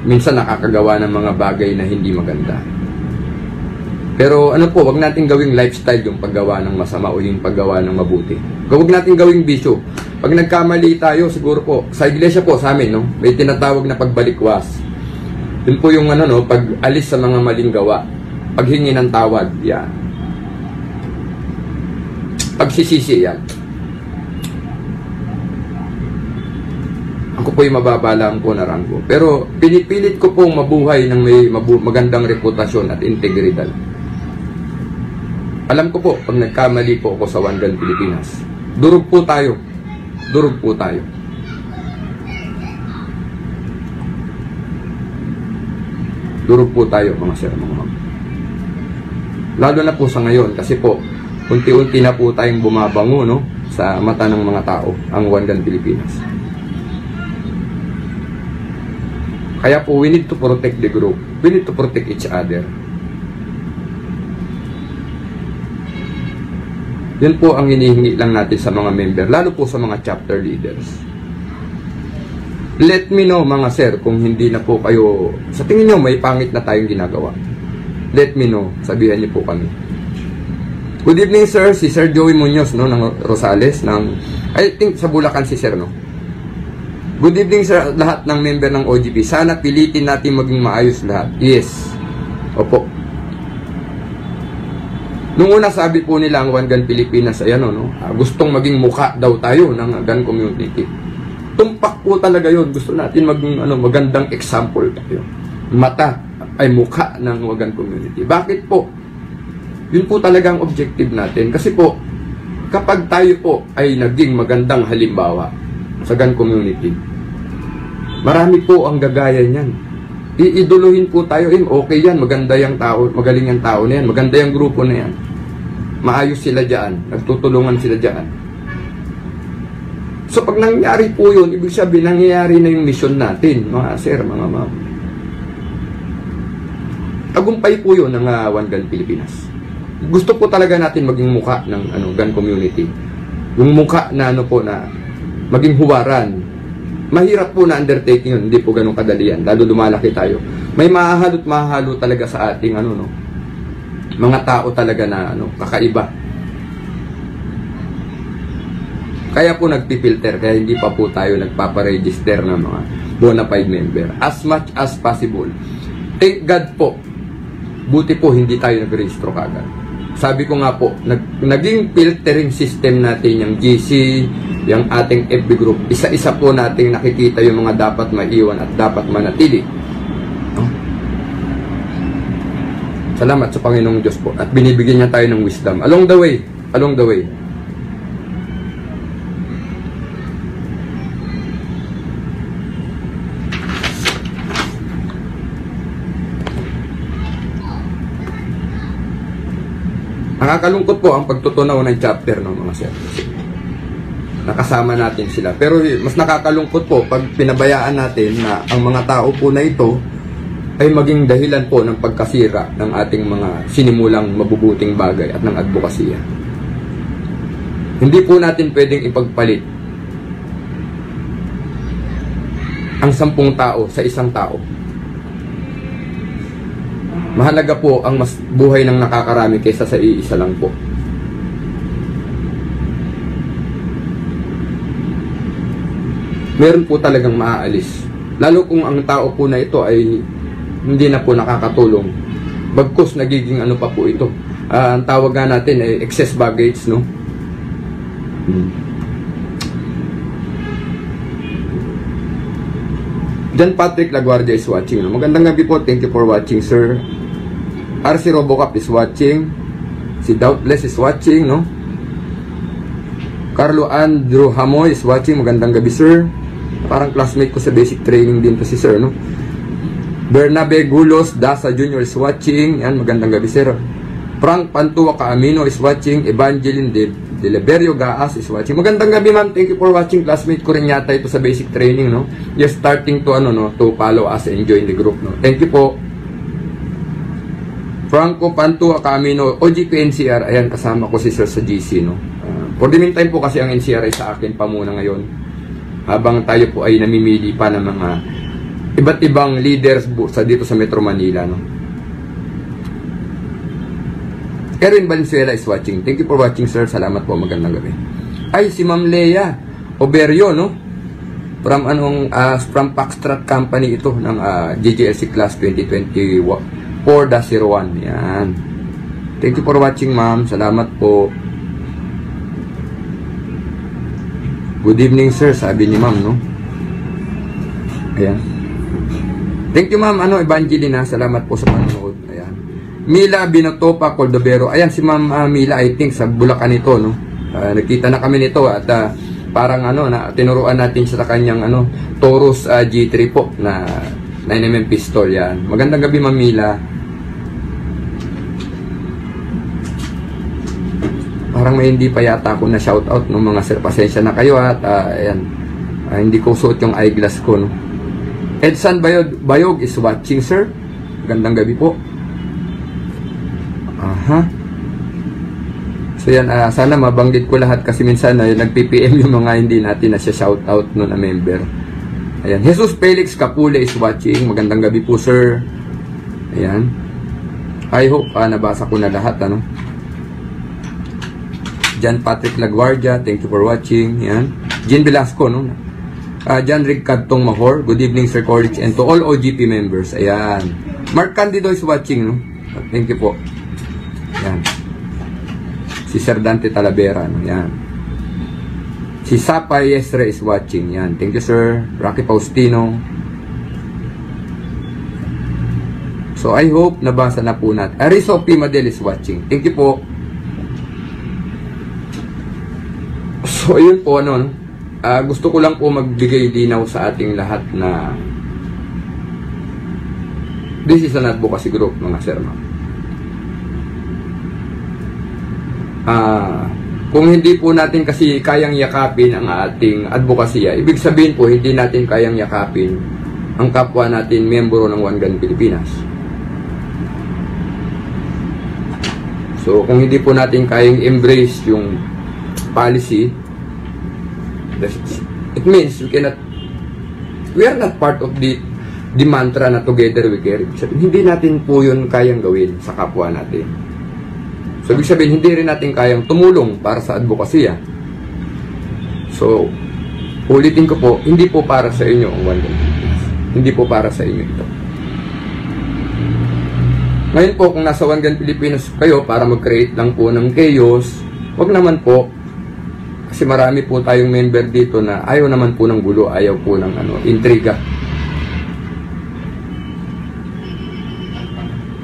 minsan nakakagawa ng mga bagay na hindi maganda. Pero wag natin gawing lifestyle yung paggawa ng masama o yung paggawa ng mabuti. Huwag natin gawing bisyo. Pag nagkamali tayo, siguro po, sa iglesia po sa amin, no, may tinatawag na pagbalikwas. Yun po yung pag alis sa mga maling gawa, paghingi ng tawad, yan. Pagsisisi, yan. Ako po yung mababa lang po na ranggo. Pero pinipilit ko pong mabuhay ng may magandang reputasyon at integridad. Alam ko po, pag nagkamali po ako sa One Gun Pilipinas, durog po tayo. Durog po tayo. Durog po tayo, mga sir, mga ma'am. Lalo na po sa ngayon, kasi po, unti-unti na po tayong bumabango, no, sa mata ng mga tao, ang One Gun Pilipinas. Kaya po, we need to protect the group. We need to protect each other. Yan po ang hinihingi lang natin sa mga member, lalo po sa mga chapter leaders. Let me know, mga sir, kung hindi na po kayo, sa tingin nyo may pangit na tayong ginagawa. Let me know, sabihan niyo po kami. Good evening, sir. Si Sir Joey Munoz, no, ng Rosales, I think sa Bulacan si sir, no. Good evening, sir, lahat ng member ng OGP. Sana pilitin natin maging maayos lahat. Yes. Opo. Nung una sabi po nila ang One Gun Pilipinas ay gustong maging mukha daw tayo ng gun community. Tumpak po talaga yun. Gusto natin maging magandang example tayo. mata ay mukha ng Wagan community. Bakit po? Yun po talagang objective natin. Kasi po, kapag tayo po ay naging magandang halimbawa sa GAN community, marami po ang gagaya niyan. Iiduluhin po tayo, okay yan, maganda yung tao, magaling yung tao na yan, maganda yung grupo na yan. Maayos sila dyan, nagtutulungan sila dyan. So pag nangyari po yun, ibig sabihin nangyayari na yung mission natin, mga sir, mga ma'am. Tagumpay po yun ng One GAN Pilipinas. Gusto po talaga natin maging mukha ng GAN community. Yung mukha na na maging huwaran. Mahirap po na undertaking yun, hindi po ganun kadali yan, lalo lumalaki tayo. May mahalo talaga sa ating mga tao talaga na kakaiba. Kaya po nagpipilter, kaya hindi pa po tayo nagpaparegister ng mga bona fide member. As much as possible. Thank God po, buti po hindi tayo nag-registro kagad. Sabi ko nga po, naging filtering system natin yung GC, yung ating FB group. Isa-isa po nating nakikita yung mga dapat maiwan at dapat manatili. Salamat sa Panginoong Diyos po. At binibigyan niya tayo ng wisdom. Along the way. Nakakalungkot po ang pagtutunaw ng chapter, mga sir. Nakasama natin sila. Pero mas nakakalungkot po pag pinabayaan natin na ang mga tao po na ito ay maging dahilan po ng pagkasira ng ating mga sinimulang mabubuting bagay at ng advokasya. Hindi po natin pwedeng ipagpalit ang 10 tao sa isang tao. Mahalaga po ang mas buhay ng nakakarami kaysa sa iisa lang po. Meron po talagang maaalis. Lalo kung ang tao po na ito ay hindi na po nakakatulong. Bagkus nagiging pa po ito. Ang tawag nga natin ay excess baggage, no? John Patrick Laguardia is watching. Magandang gabi po. Thank you for watching, sir. RC Robocop is watching. Si Doubtless is watching, no? Carlo Andrew Hamoy is watching. Magandang gabi, sir. Parang classmate ko sa basic training din to si sir, no? Bernabe Gulos Dasa Jr. is watching. Yan, magandang gabi, sir. Frank Pantua Caamino is watching. Evangeline De Liberio Gaas is watching. Magandang gabi, ma'am. Thank you for watching. Classmate ko rin yata ito sa basic training, no? You're starting to to follow us and join the group, no? Thank you po. Franco Pantua Camino, OGP NCR, ayan, kasama ko si sir sa GC, no? For the meantime po kasi ang NCR ay sa akin pa muna ngayon. Habang tayo po ay namimili pa ng mga iba't ibang leaders dito sa Metro Manila, no? Erin Valenzuela is watching. Thank you for watching, sir. Salamat po. Magandang gabi. Ay, si Ma'am Lea Oberio, no? From from Paxtrat Company ito ng GGLC Class 2021. 4-01. Yan. Thank you for watching, ma'am. Salamat po. Good evening, sir. Sabi ni ma'am, no? Ayan. Thank you, ma'am. Evangeline, salamat po sa panonood. Ayan. Mila Binotopa Coldovero. Ayan, si ma'am Mila, I think, sa Bulacan ito, no? Nagkita na kami nito at parang na tinuruan natin siya sa kanyang Taurus G3 po na 9mm pistol. Yan. Magandang gabi, Ma'am Mila. Parang may hindi pa yata ako na shoutout, no, mga sir. Pasensya na kayo at ayan. Hindi ko suot yung eyeglass ko, no. Edson Bayog is watching, sir. Magandang gabi po. Aha. So yan, sana mabanggit ko lahat kasi minsan nag-PPM yung mga hindi natin na siya shoutout, no, na member. Ayan, Jesus Felix Capule is watching. Magandang gabi po, sir. Ayan. I hope nabasa ko na lahat, John Patrick Laguardia, thank you for watching. Ayan. Jean Velasco, no? John Rick Cagtong Mahor, good evening, Sir Corrich, and to all OGP members. Ayan. Mark Candido is watching, no? Thank you po. Ayan. Si Sir Dante Talavera, no? Ayan. Si Sapa Yesre is watching. Yan. Thank you, sir. Rocky Faustino. So, I hope nabasa na po natin. Ariso P. Madel is watching. Thank you po. So, yun po, ano, gusto ko lang po magbigay linaw sa ating lahat na this is an advocacy group, mga sir. Kung hindi po natin kasi kayang yakapin ang ating advokasya, ibig sabihin po, hindi natin kayang yakapin ang kapwa natin miyembro ng One Gun Pilipinas. So, kung hindi po natin kayang embrace yung policy, it means we are not part of the mantra na together we care. Hindi natin po yun kayang gawin sa kapwa natin. So, ibig sabihin, hindi rin natin kayang tumulong para sa advokasya. So, ulitin ko po, hindi po para sa inyo ang One Gun Pilipinas. Hindi po para sa inyo ito. Ngayon po, kung nasa One Gun Pilipinas kayo para mag-create lang po ng chaos, wag naman po. Kasi marami po tayong member dito na ayaw naman po ng gulo, ayaw po ng intriga.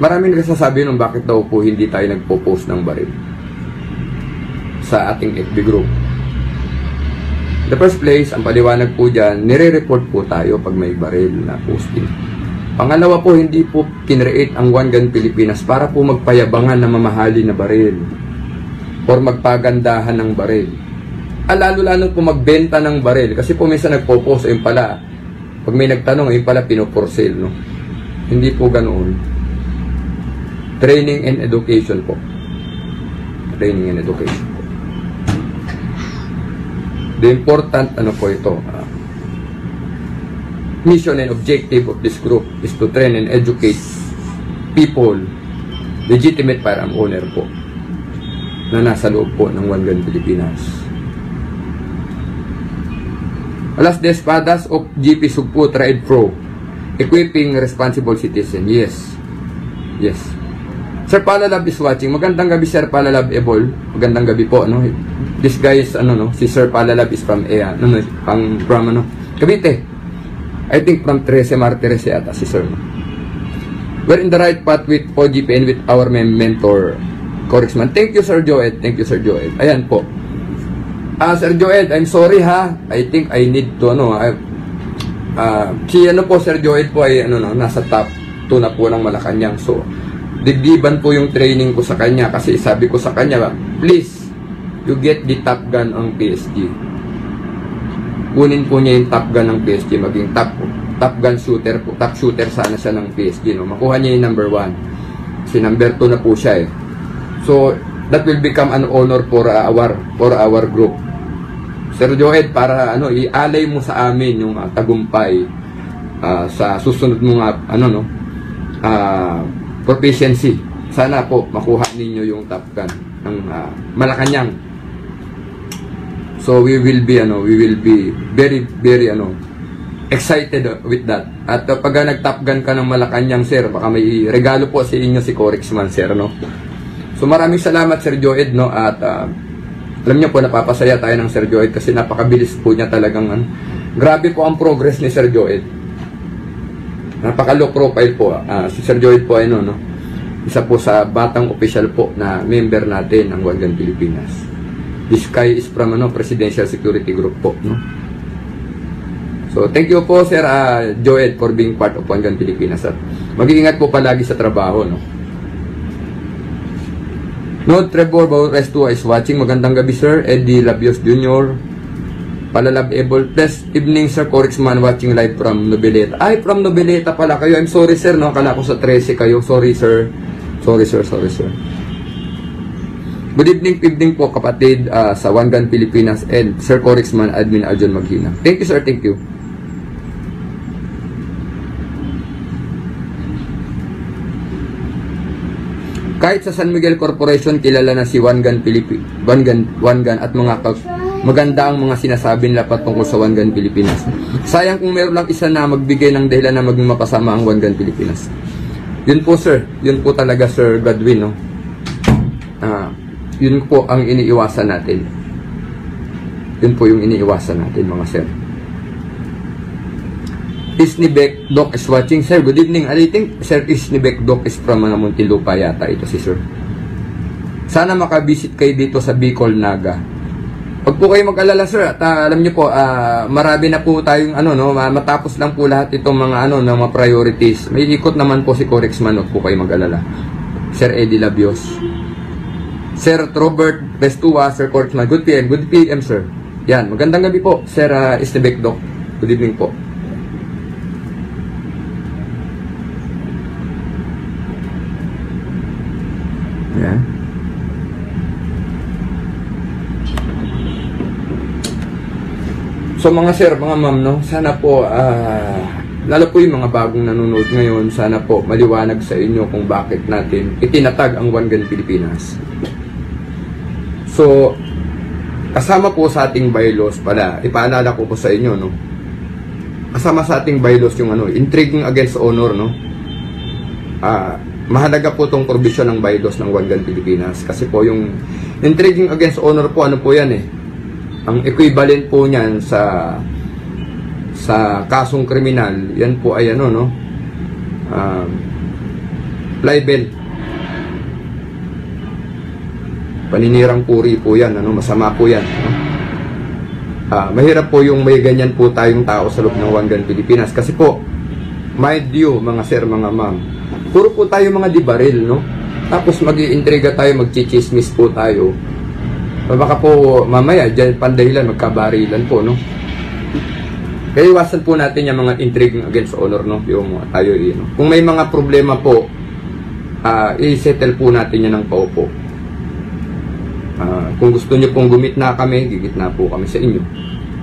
Maraming nagsasabi nung bakit daw po hindi tayo nagpo-post ng baril sa ating FB group. In the first place, ang paliwanag po dyan, nire-report po tayo pag may baril na posting. Pangalawa po, hindi po kinreate ang One Gun Pilipinas para po magpayabangan na mamahali na baril or magpagandahan ng baril. Lalo-lalo po magbenta ng baril kasi po minsan nagpo-post, ayun pala, pag may nagtanong, ayun pala pino-for sale, no? Hindi po ganoon. Training and education po. Training and education po. The important, po ito, mission and objective of this group is to train and educate people, legitimate firearm owner po, na nasa loob po ng One Gun Pilipinas. Alas de Espadas of GP Sugpo Trade Pro, equipping responsible citizen. Yes. Yes. Sir Palalab is watching. Magandang gabi, Sir Palalab Ebol. Magandang gabi po, no? This guy is, si Sir Palalab is from Cavite. I think from 13 Martires yata si Sir. We're in the right path with OGP and with our mentor, Corexman. Thank you, Sir Joed. Thank you, Sir Joed. Ayan po. Sir Joed, I'm sorry ha. I think I need to, Sir Joed po ay, nasa top 2 na po ng Malacanang. So, digdiban po yung training ko sa kanya kasi sabi ko sa kanya, please, you get the Top Gun ang PSG. Kunin po niya yung Top Gun ng PSG, maging top gun shooter po. Top shooter sana siya ng PSG, no? Makuha niya yung number 1. Kasi number 2 na po siya eh. So, that will become an honor for our group. Sir Joed, para ialay mo sa amin yung tagumpay sa susunod mo proficiency. Sana po makuha ninyo yung Top Gun ng Malacanang. So we will be very very excited with that. At pag nag-Top Gun ka ng Malacanang, sir, baka may regalo po sa inyo si Corexman, sir, no. So maraming salamat, Sir Joed, no, at alam niyo po, napapasaya tayo ng Sir Joed kasi napakabilis po niya talagang grabe po ang progress ni Sir Joed. Napaka-low profile po. Si Sir Joed po ay isa po sa batang official po na member natin ng One Gun Pilipinas. This guy is from Presidential Security Group po, no? So, thank you po, Sir Joed, for being part of One Gun Pilipinas. At mag-iingat po palagi sa trabaho, no? Nod Trevor Bauresto is watching. Magandang gabi, Sir. Eddie Labios Jr. Palalab Able. Plus, evening, Sir Corexman, watching live from Noveleta. Ay, from Noveleta pala kayo. I'm sorry, sir, no? Akala ko sa 13 kayo. Sorry, sir. Sorry, sir. Good evening po, kapatid sa One Gun Pilipinas and Sir Corexman, Admin Aljon Maghina. Thank you, sir. Thank you. Kahit sa San Miguel Corporation, kilala na si One Gun at maganda ang mga sinasabi nila patungkol sa One Gun Pilipinas. Sayang kung meron lang isa na magbigay ng dahilan na maging mapasama ang One Gun Pilipinas. Yun po, sir. Yun po talaga, Sir Godwin, no? Yun po ang iniiwasan natin. Yun po yung iniiwasan natin, mga sir. Isnibek Doc is watching. Sir, good evening. I think Sir Isnibek Doc is from Muntinlupa yata ito si Sir. Sana makabisit kayo dito sa Bicol, Naga. Pag po kayo mag-alala, Sir, at alam niyo po, marami na po tayong matapos lang po lahat itong mga mga priorities. May ikot naman po si Corex Manok po kayo mag-alala. Sir Eddie Labios. Sir Robert Restua, Sir Corex Manok. Good PM, Sir. Yan, magandang gabi po, Sir Isnibek Doc. Good evening po. Yan. So mga sir, mga ma'am, no, sana po, lalo po yung mga bagong nanonood ngayon, sana po maliwanag sa inyo kung bakit natin itinatag ang One Gun Pilipinas. So, kasama po sa ating bylaws pala, ipaalala ko po sa inyo, no, kasama sa ating bylaws yung intriguing against honor, no. Mahalaga po itong provision ng bylaws ng One Gun Pilipinas. Kasi po yung intriguing against honor po, ano po yan eh. Ang equivalent po niyan sa kasong kriminal, yan po ay libel. Paninirang puri po yan, masama po yan. Mahirap po yung may ganyan po tayong tao sa loob ng One Gun Pilipinas. Kasi po, mind you, mga sir, mga ma'am, puro po tayo mga dibaril, no? Tapos mag-iintriga tayo, mag-chichismis po tayo. Baka po mamaya, dyan pandahilan, magkabarilan po, no? Kaya iwasan po natin yung mga intriguing against honor, no? Yung tayo, no? Kung may mga problema po, i-settle po natin yan ng paupo. Kung gusto nyo pong gumit na kami, gigitna po kami sa inyo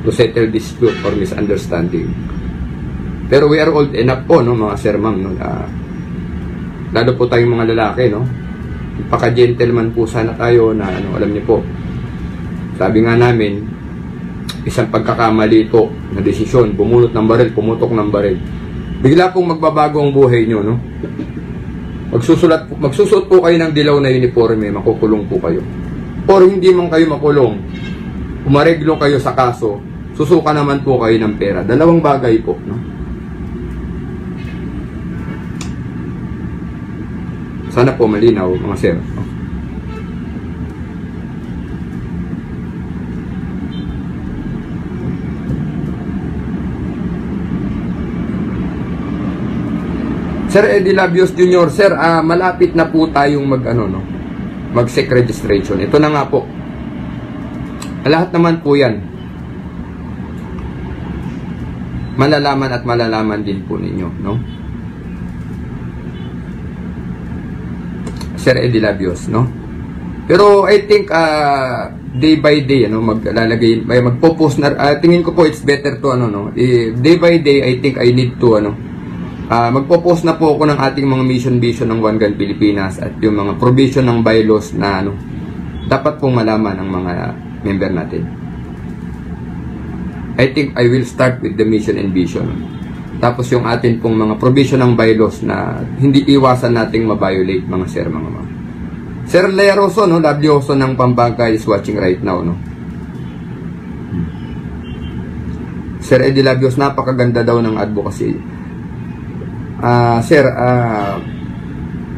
to settle dispute or misunderstanding. Pero we are old enough po, no, mga sir, ma'am, no? Lalo po tayong mga lalaki, no? Paka-gentleman po sana tayo na alam niyo po. Sabi nga namin, isang pagkakamali po na desisyon, bumulot ng baril, pumutok ng baril. Bigla pong magbabago ang buhay niyo, no? Magsusuot po kayo ng dilaw na uniforme, makukulong po kayo. Or hindi man kayo makulong, umareglo kayo sa kaso, susuka naman po kayo ng pera. Dalawang bagay po, no? Sana po malinaw, mga sir. Sir Eddie Labios Jr., sir, malapit na po tayong mag-SEC registration. Ito na nga po. Lahat naman po yan. Malalaman at malalaman din po ninyo, no? Sir Eddie Labios, no? Pero I think day by day magpo-post na tingin ko po it's better to day by day I think I need to magpo-post na po ako ng ating mga mission vision ng One Gun Pilipinas at yung mga provision ng bylaws na dapat pong malaman ng mga member natin. I think I will start with the mission and vision. Tapos yung atin pong mga provision ng bylaws na hindi iwasan nating ma-violate, mga sir, mga ma'am. Sir Leroso, no, Labioso ng Pampanga is watching right now, no. Sir Eddie Labios, napakaganda daw ng advocacy. Sir,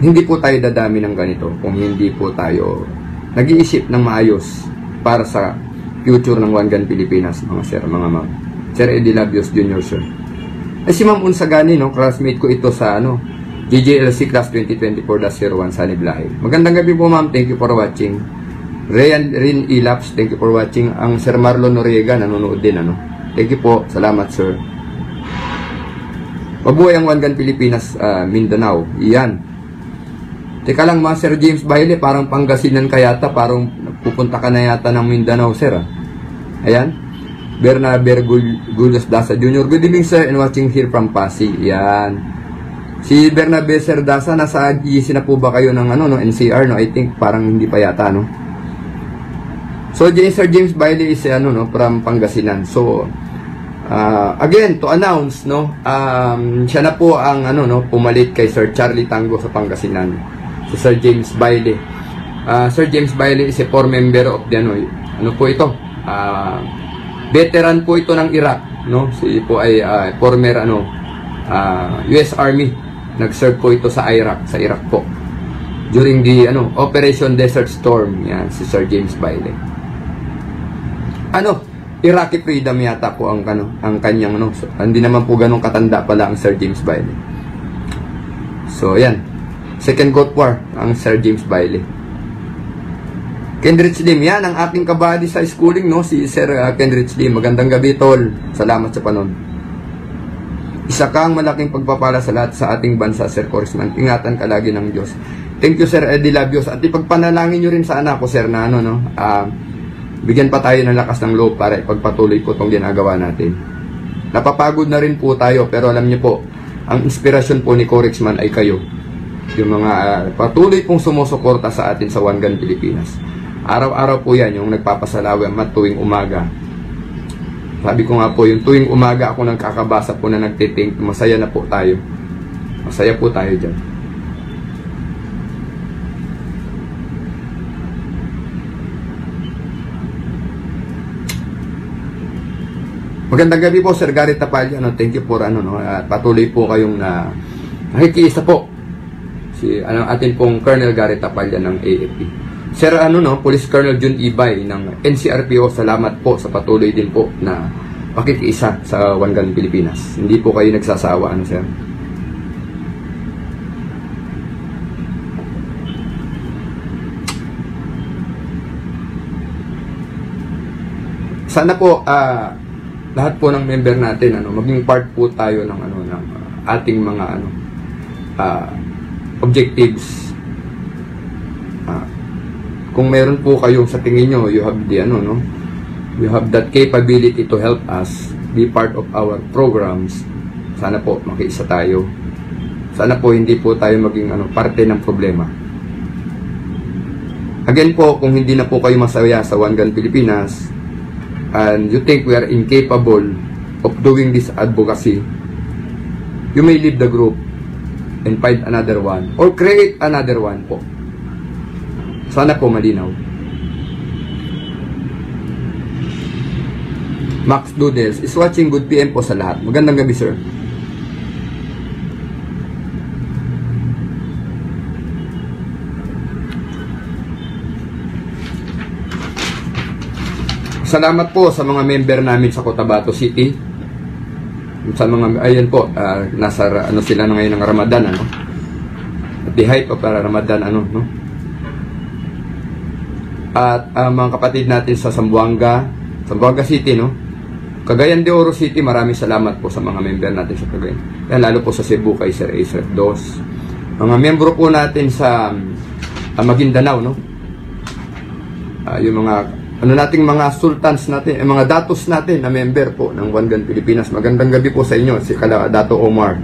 hindi po tayo dadami ng ganito kung hindi po tayo nag-iisip ng maayos para sa future ng One Gun Pilipinas, mga sir, mga ma'am. Sir Eddie Labios Jr., sir. Si Ma'am Unsagani, no, classmate ko ito sa GJLC Class 2024-01 Sunny Blahe. Magandang gabi po, ma'am. Thank you for watching. Rin Ilaps, thank you for watching. Ang Sir Marlon Noriega, nanonood din, Thank you po. Salamat, sir. Mabuhay ang One Gun Pilipinas, Mindanao. Iyan. Teka lang, mga Sir James Baile, parang Pangasinan ka yata. Parang pupunta ka na yata ng Mindanao, sir. Ayan. Bernaber Gulos Dasa Jr. Good evening, sir, and watching here from Pasig. Yan. Si Bernabe Sir Dasa, nasa GC na po ba kayo ng NCR, no? I think parang hindi pa yata, no? So, Sir James Bailey is, from Pangasinan. So, again, to announce, no? Siya na po ang, pumalit kay Sir Charlie Tango sa Pangasinan. Si Sir James Bailey. Sir James Bailey is a former member of the, ano po ito? Veteran po ito ng Iraq, no? Si po ay former US Army. Nag-serve po ito sa Iraq po. During the Operation Desert Storm, yan si Sir James Bailey. Iraqi Freedom yata po ang kanyang so, hindi naman po ganong katanda pala ang Sir James Bailey. So yan, Second Gulf War ang Sir James Bailey. Kendrich Lim, yan ang ating kabady sa schooling, no, si Sir Kendrich Lim. Magandang gabi, tol. Salamat sa panon. Isa kang malaking pagpapala sa lahat sa ating bansa, Sir Congressman. Ingatan ka lagi ng Diyos. Thank you, Sir Eddie Labios. At ipagpanalangin nyo rin sa anak ko, Sir, na bigyan pa tayo ng lakas ng loob para ipagpatuloy po itong ginagawa natin. Napapagod na rin po tayo, pero alam niyo po, ang inspirasyon po ni Congressman ay kayo. Yung mga patuloy pong sumusuporta sa atin sa One Gun Pilipinas. Araw-araw po yan, yung nagpapasalamat tuwing umaga. Sabi ko nga po, yung tuwing umaga ako nagkakabasa po na nagtitink, masaya na po tayo. Masaya po tayo dyan. Magandang gabi po, Sir Garrett Tapalya. Thank you for patuloy po kayong nakikiisa po. Si atin pong Colonel Garrett Tapalya ng AFP. Sir Police Colonel Jun Ibay ng NCRPO, salamat po sa patuloy din po na pakikiisa sa One Gun Pilipinas. Hindi po kayo nagsasawa, Sir. Sana po lahat po ng member natin maging part po tayo ng ng ating mga objectives. Kung meron po kayong sa tingin nyo, you have the you have that capability to help us be part of our programs, sana po makiisa tayo. Sana po hindi po tayo maging parte ng problema. Again po, kung hindi na po kayo masaya sa One Gun Pilipinas and you think we are incapable of doing this advocacy, you may leave the group and find another one or create another one po. Sana po malinaw. Max Doodles is watching. Good PM po sa lahat. Magandang gabi, sir. Salamat po sa mga member namin sa Cotabato City. Sa mga, ayan po, nasa sila na ngayon ng Ramadan, At the height of Ramadan, At mga kapatid natin sa Zamboanga City, Cagayan de Oro City, maraming salamat po sa mga member natin sa Cagayan. Yan, lalo po sa Cebu kay Sir Acer Dos. Mga membro po natin sa Maguindanao, yung mga nating mga sultans natin, mga datos natin na member po ng One Gun Pilipinas. Magandang gabi po sa inyo, si Dato Omar,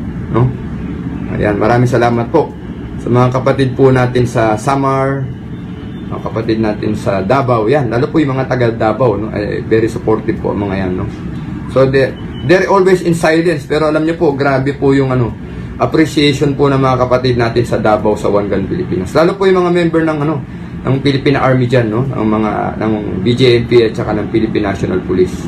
Ayan, maraming salamat po sa mga kapatid po natin sa Samar, mga kapatid natin sa Davao, yan, lalo po yung mga taga Davao, very supportive po mga yan, So they're always in silence, pero alam niyo po, grabe po yung appreciation po ng mga kapatid natin sa Davao sa One Gun Pilipinas. Lalo po yung mga member ng ng Philippine Army diyan, ang mga ng BJMP at saka ng Philippine National Police.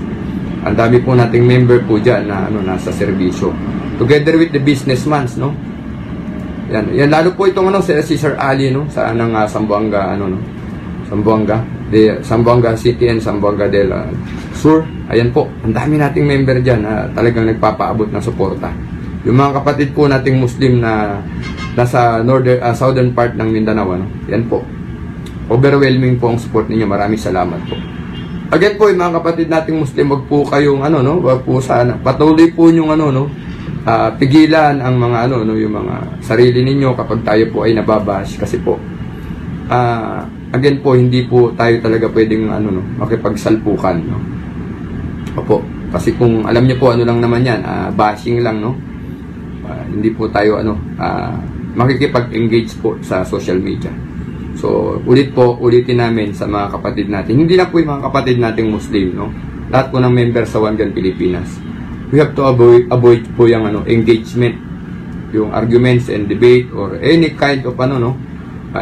Ang dami po nating member po diyan na nasa serbisyo. Together with the businessmen, Yan lalo po itong si Sir Ali sa Zamboanga Zamboanga City and Zamboanga del Sur. Ayan po, ang dami nating member diyan na talagang nagpapaabot ng suporta. Yung mga kapatid po nating Muslim na nasa southern part ng Mindanao, yan po. Overwhelming po ang support ninyo. Maraming salamat po. Again po, yung mga kapatid nating Muslim, wag po kayong wag po sana patuloy po yung pigilan ang mga yung mga sarili ninyo kapag tayo po ay nababash, kasi po again po, hindi po tayo talaga pwedeng makipagsalpukan, Opo, kasi kung alam niyo po lang naman yan, bashing lang, hindi po tayo makikipag-engage po sa social media. So ulitin namin sa mga kapatid natin, hindi na po yung mga kapatid nating Muslim, lahat po ng member sa One Gun Pilipinas, we have to avoid po yung engagement, yung arguments and debate or any kind of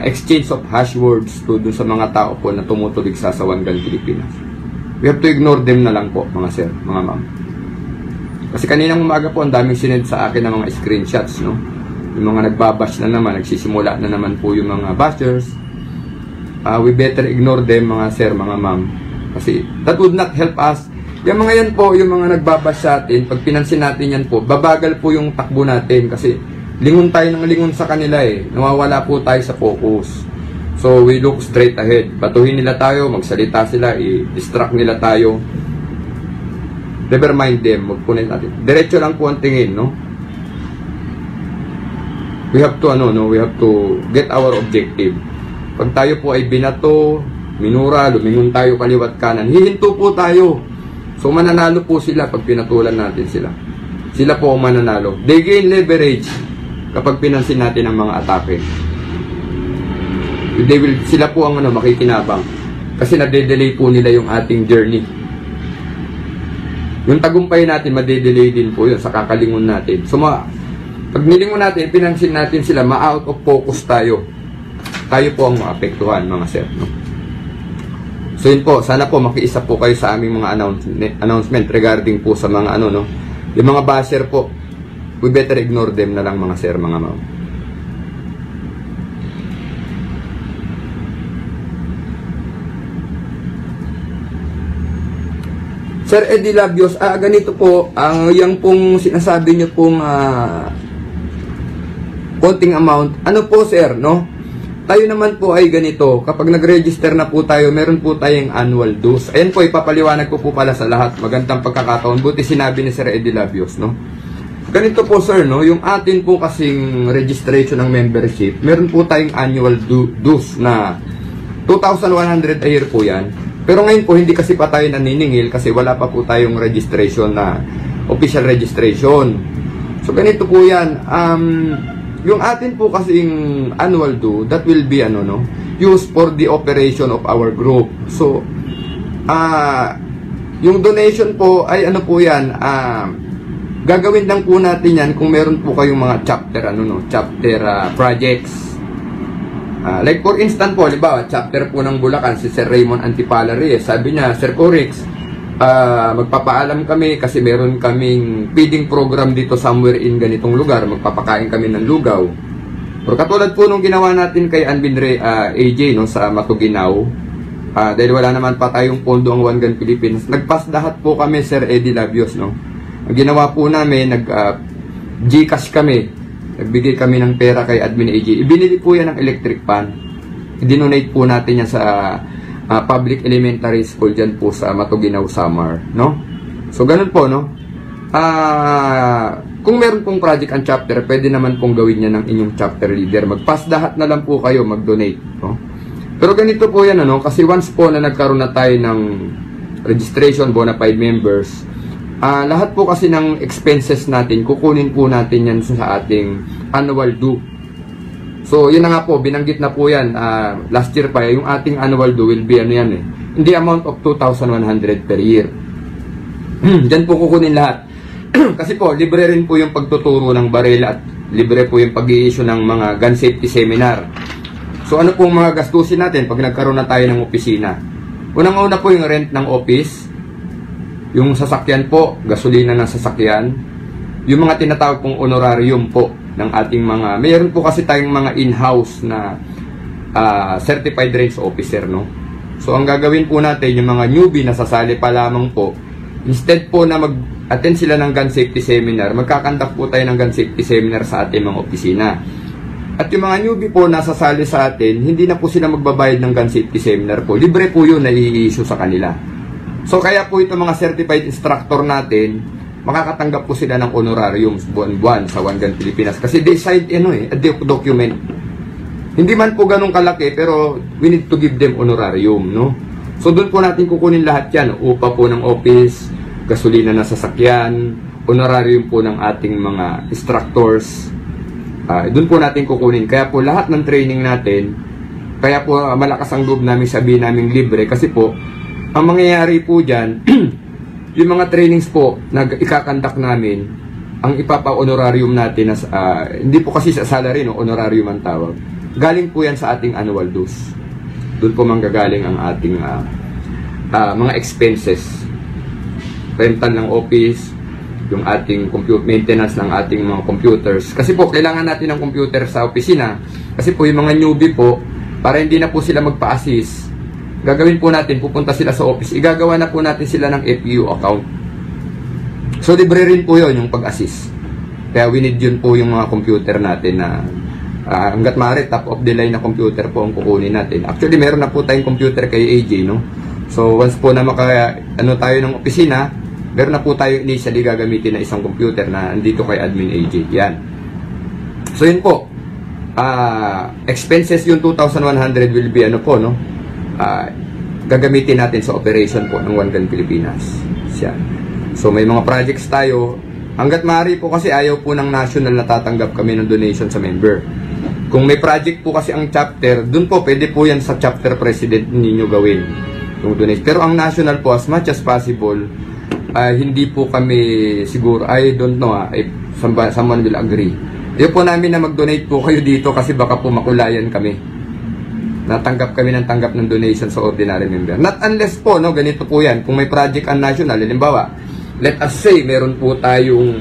exchange of harsh words to dun sa mga tao po na tumutulig sa One Gun Pilipinas. We have to ignore them na lang po, mga sir, mga ma'am. Kasi kaninang umaga po, ang daming sinend sa akin ng mga screenshots, no? Yung mga nagbabash na naman, nagsisimula na naman po yung mga bashers. We better ignore them, mga sir, mga ma'am. Kasi that would not help us. Yung mga yan po, yung mga nagbabash sa atin, pag pinansin natin yan po, babagal po yung takbo natin kasi lingon tayo ng lingon sa kanila eh. Nawawala po tayo sa focus. So we look straight ahead. Batuhin nila tayo, magsalita sila, i-distract nila tayo. Never mind them, magpunin natin. Diretso lang po ang tingin, no? We have to, we have to get our objective. Pag tayo po ay binato, minura, lumingon tayo kaliwat kanan, hihinto po tayo. So mananalo po sila pag pinatulan natin sila. Sila po ang mananalo. They gain leverage kapag pinansin natin ang mga atake. Sila po ang makikinabang. Kasi nade-delay po nila yung ating journey. Yung tagumpay natin, madedelay din po yun sa kakalingon natin. So, pag nilingon natin, pinansin natin sila, ma-out of focus tayo. Tayo po ang maapektuhan, mga sir. No? So, yun po, sana po makiisa po kayo sa aming mga announcement regarding po sa mga yung mga basher po, we better ignore them na lang, mga sir, mga ma'am. Sir Eddie Labios, ganito po, yung pong sinasabi nyo pong konting amount, ano po sir, no? Tayo naman po ay ganito, kapag nag-register na po tayo, meron po tayong annual dues. Ayan po, ipapaliwanag ko po pala sa lahat, magandang pagkakataon, buti sinabi ni Sir Eddie Labios, no? Ganito po sir, no? Yung atin po kasing registration ng membership, meron po tayong annual dues na 2,100 a year po yan. Pero ngayon po, hindi kasi pa tayo naniningil kasi wala pa po tayong registration na official registration. So, ganito po yan. Yung atin po kasing annual due, that will be, used for the operation of our group. So, yung donation po ay po yan, gagawin lang po natin yan kung meron po kayong mga chapter, projects. Like for instance po, halimbawa, chapter po ng Bulacan, si Sir Raymond Antipala Reyes, sabi niya, Sir Corix, magpapaalam kami kasi meron kaming feeding program dito somewhere in ganitong lugar, magpapakain kami ng lugaw. Pero katulad po nung ginawa natin kay Anbin AJ, no, sa Matuginaw, dahil wala naman pa tayong pondo ang One Gun Philippines, nagpasdahat po kami, Sir Eddie Labios, no. Ang ginawa po namin, Gcash kami. Nagbigay kami ng pera kay Admin AJ. Ibinili po yan ng electric fan. I-donate po natin yan sa public elementary school dyan po sa Matuginaw, Samar. No? So, ganun po, no? Kung meron pong project ang chapter, pwede naman pong gawin yan ng inyong chapter leader. Magpasdahat na lang po kayo, mag-donate. No? Pero ganito po yan, kasi once po na nagkaroon na tayo ng registration, bona fide members, lahat po kasi ng expenses natin, kukunin po natin yan sa ating annual due. So, yun na nga po, binanggit na po yan. Last year pa, yung ating annual due will be in the amount of 2,100 per year. Diyan po kukunin lahat. Kasi po, libre rin po yung pagtuturo ng barela at libre po yung pag-i-issue ng mga gun safety seminar. So, ano pong mga gastusin natin pag nagkaroon na tayo ng opisina? Unang-una po yung rent ng office, yung sasakyan po, gasolina ng sasakyan, yung mga tinatawag pong honorarium po ng ating mga, mayroon po kasi tayong mga in-house na certified range officer, no? So, ang gagawin po natin, yung mga newbie na sasali pa lamang po, instead po na mag-attend sila ng gun safety seminar, magkakandak po tayo ng gun safety seminar sa ating mga opisina. At yung mga newbie po na sasali sa atin, hindi na po sila magbabayad ng gun safety seminar po. Libre po yun na i-issue sa kanila. So, kaya po ito mga certified instructor natin, makakatanggap po sila ng honorariums buwan-buwan sa One Gun Pilipinas. Kasi they signed a document. Hindi man po ganun kalaki, pero we need to give them honorarium, no? So, doon po natin kukunin lahat yan. Upa po ng office, gasolina na sasakyan, honorarium po ng ating mga instructors. Doon po natin kukunin. Kaya po lahat ng training natin, kaya po malakas ang loob namin sabihin namin libre. Kasi po, ang mangyayari po dyan, yung mga trainings po na ikakandak namin, ang ipapa-honorarium natin, hindi po kasi sa salary, no, honorarium ang tawag. Galing po yan sa ating annual dues. Doon po manggagaling ang ating mga expenses. Rental ng office, yung ating maintenance ng ating mga computers. Kasi po, kailangan natin ng computer sa opisina. Kasi po, yung mga newbie po, para hindi na po sila magpa-assist, gagawin po natin, pupunta sila sa office, igagawa na po natin sila ng FPU account. So, libre rin po yun, yung pag-assist. Kaya we need yun po yung mga computer natin na hanggat maaari, top of the line na computer po ang kukunin natin. Actually, meron na po tayong computer kay AJ, no? So, once po na tayo ng opisina, meron na po tayo initially gagamitin na isang computer na andito kay Admin AJ. Yan. So, yun po. Expenses yung 2,100 will be gagamitin natin sa operation po ng One Gun Pilipinas. Yan. So, may mga projects tayo. Hanggat maaari po kasi ayaw po ng national na tatanggap kami ng donation sa member. Kung may project po kasi ang chapter, dun po pwede po yan sa chapter president ninyo gawin yung donate. Pero ang national po, as much as possible, hindi po kami siguro, I don't know if someone will agree. Ayaw po namin na mag-donate po kayo dito kasi baka po makulayan kami. Natanggap kami ng tanggap ng donation sa ordinary member. Not unless po, no, ganito po yan. Kung may project ang national, halimbawa, let us say, meron po tayong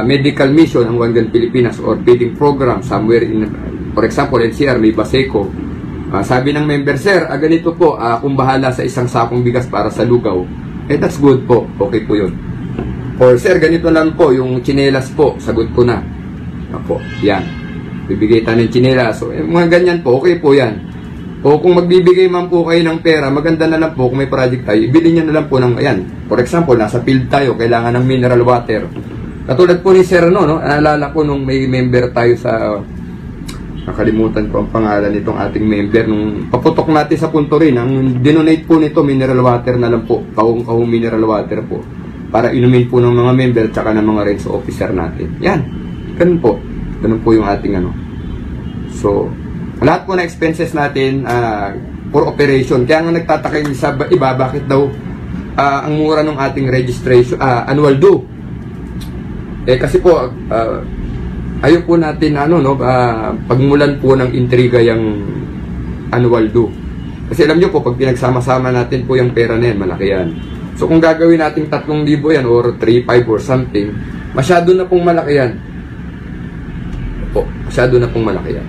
medical mission ang One Gun Pilipinas or feeding program somewhere in, for example, NCR, may Baseco. Sabi ng member, sir, ganito po, kung bahala sa isang sakong bigas para sa lugaw. That's good po. Okay po yun. Or, sir, ganito lang po, yung tsinelas po, sagot ko na. Ako, yan. Bibigay tayo ng tsinelas. So, mga ganyan po, okay po yan. O kung magbibigay man po kayo ng pera, maganda na lang po kung may project tayo, ibili nyo na lang po ng, ayan, for example, nasa field tayo, kailangan ng mineral water. Katulad po ni Sir, no, naalala ko nung may member tayo sa, nakalimutan ko ang pangalan nitong ating member, nung paputok natin sa punto rin, ang dinonate po nito, mineral water na lang po, kahong mineral water po, para inumin po ng mga member, tsaka ng mga RENS officer natin. Yan, ganun po yung ating So, lahat po na expenses natin for operation. Kaya nga nagtataka yung sa iba, bakit daw ang mura ng ating registration, annual due. Kasi po, ayaw po natin, pagmulan po ng intriga yung annual due. Kasi alam nyo po, pag pinagsama-sama natin po yung pera na yan, malaki yan. So kung gagawin natin 3,000 yan or 3,500 or something, masyado na pong malaki yan. Masyado na pong malaki yan.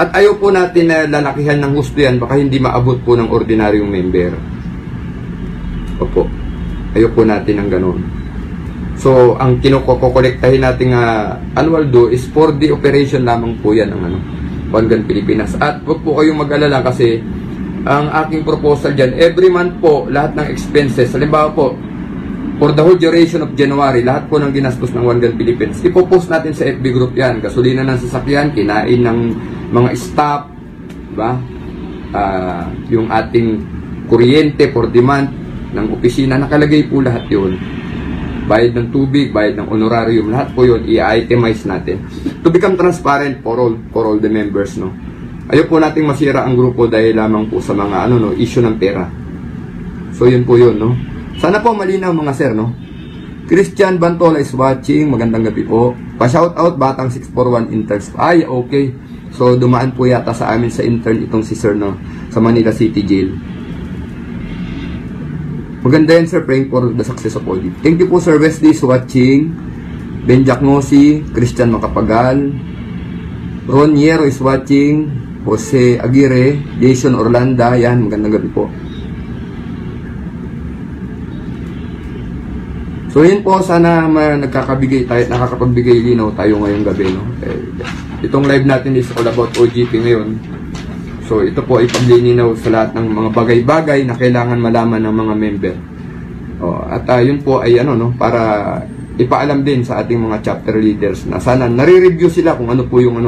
At ayaw po natin na lalakihan ng gusto yan, baka hindi maabot po ng ordinaryong member. Opo. Ayaw po natin ng ganun. So, ang kinukolektahin nating annual due is for the operation lamang po yan ng One Gun Pilipinas. At huwag po kayong mag-alala kasi ang aking proposal dyan, every month po, lahat ng expenses, halimbawa po, for the whole duration of January, lahat po ng ginastos ng One Gun Philippines, ipopost natin sa FB group yan. Gasolina ng sasakyan, kinain ng mga staff, diba? Yung ating kuryente for demand ng opisina, nakalagay po lahat yun. Bayad ng tubig, bayad ng honorarium, lahat po yun, i-itemize natin. To become transparent for all the members, no? Ayaw po nating masira ang grupo dahil lamang po sa mga, issue ng pera. So, yun po yun, no? Sana po malinaw mga sir, no? Christian Bantola is watching. Magandang gabi po. Pa-shoutout, Batang 641 interns. Ay, okay. So, dumaan po yata sa amin sa intern itong si sir, no? Sa Manila City Jail. Maganda yan, sir. Praying for the success of all. Thank you po, Sir Wesley, is watching. Benjak Nosi, Christian Macapagal. Ron Hierro is watching. Jose Aguirre, Jason Orlanda. Yan, magandang gabi po. So yun po, sana nakakapagbigay linaw tayo ngayong gabi, no? Itong live natin is all about OGP ngayon. So ito po ay paglilinaw sa lahat ng mga bagay-bagay na kailangan malaman ng mga member. At yun po ay para ipaalam din sa ating mga chapter leaders na sana nare-review sila kung ano po yung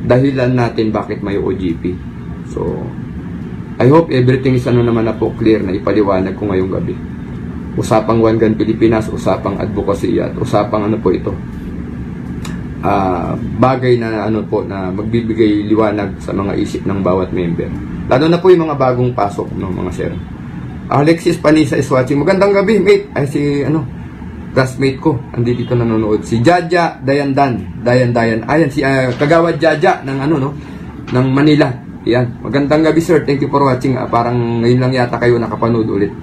dahilan natin bakit may OGP. So I hope everything is naman na po clear na ipaliwanag ko ngayong gabi. Usapang One Gun Pilipinas, usapang advocacy at usapang po ito. Bagay na na magbibigay liwanag sa mga isip ng bawat member. Lalo na po yung mga bagong pasok, mga sir. Alexis Panisa is watching. Magandang gabi, mate. Ay si classmate ko, andito nanonood. Si Jaja Dayandan. Ayan si Kagawad Jaja ng ng Manila. Yan. Magandang gabi, sir. Thank you for watching. Parang ngayon lang yata kayo nakapanood ulit.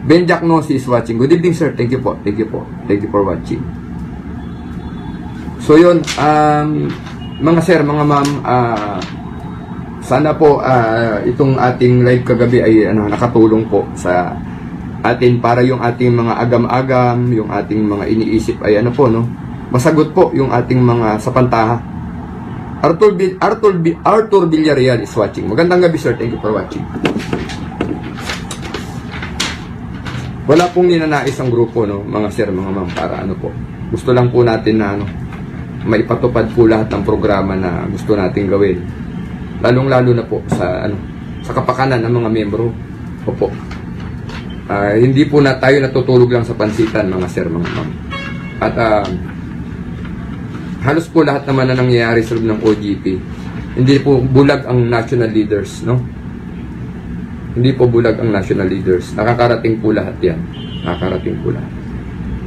Benjak Nosi is watching. Good evening, sir. Thank you po. Thank you po. Thank you for watching. So yun, mga sir, mga ma'am, sana po itong ating live kagabi ay nakatulong po sa atin para yung ating mga agam-agam, yung ating mga iniisip ay masagot po yung ating mga sapantaha. Arthur Villarreal is watching. Magandang gabi, sir. Thank you for watching. Wala pong ninanais ang grupo, mga sir, mga ma'am, para po. Gusto lang po natin na maipatupad po lahat ng programa na gusto nating gawin. Lalong-lalo na po sa kapakanan ng mga membro. Opo. Hindi po na tayo natutulog lang sa pansitan, mga sir, mga ma'am. At halos po lahat naman na nangyayari sa loob ng OGP. Hindi po bulag ang national leaders, Hindi po bulag ang national leaders. Nakakarating po lahat yan. Nakakarating po lahat.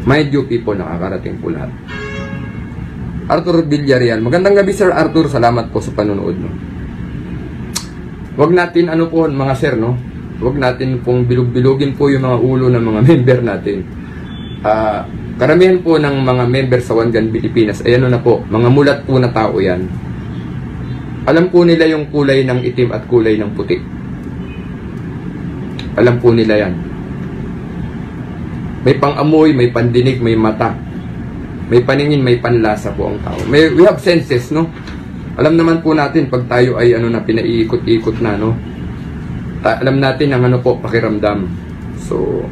Mind you people, nakakarating po lahat. Arthur Villarreal. Magandang gabi, Sir Arthur. Salamat po sa panonood. Huwag natin, mga sir, Huwag natin pong bilog-bilogin po yung mga ulo ng mga member natin. Karamihan po ng mga member sa One Gun Pilipinas, ay mga mulat po na tao yan. Alam po nila yung kulay ng itim at kulay ng puti. Alam po nila yan. May pang-amoy, may pandinig, may mata. May paningin, may panlasa po ang tao. We have senses, Alam naman po natin pag tayo ay pinaiikot-ikot na, alam natin ang pakiramdam. So,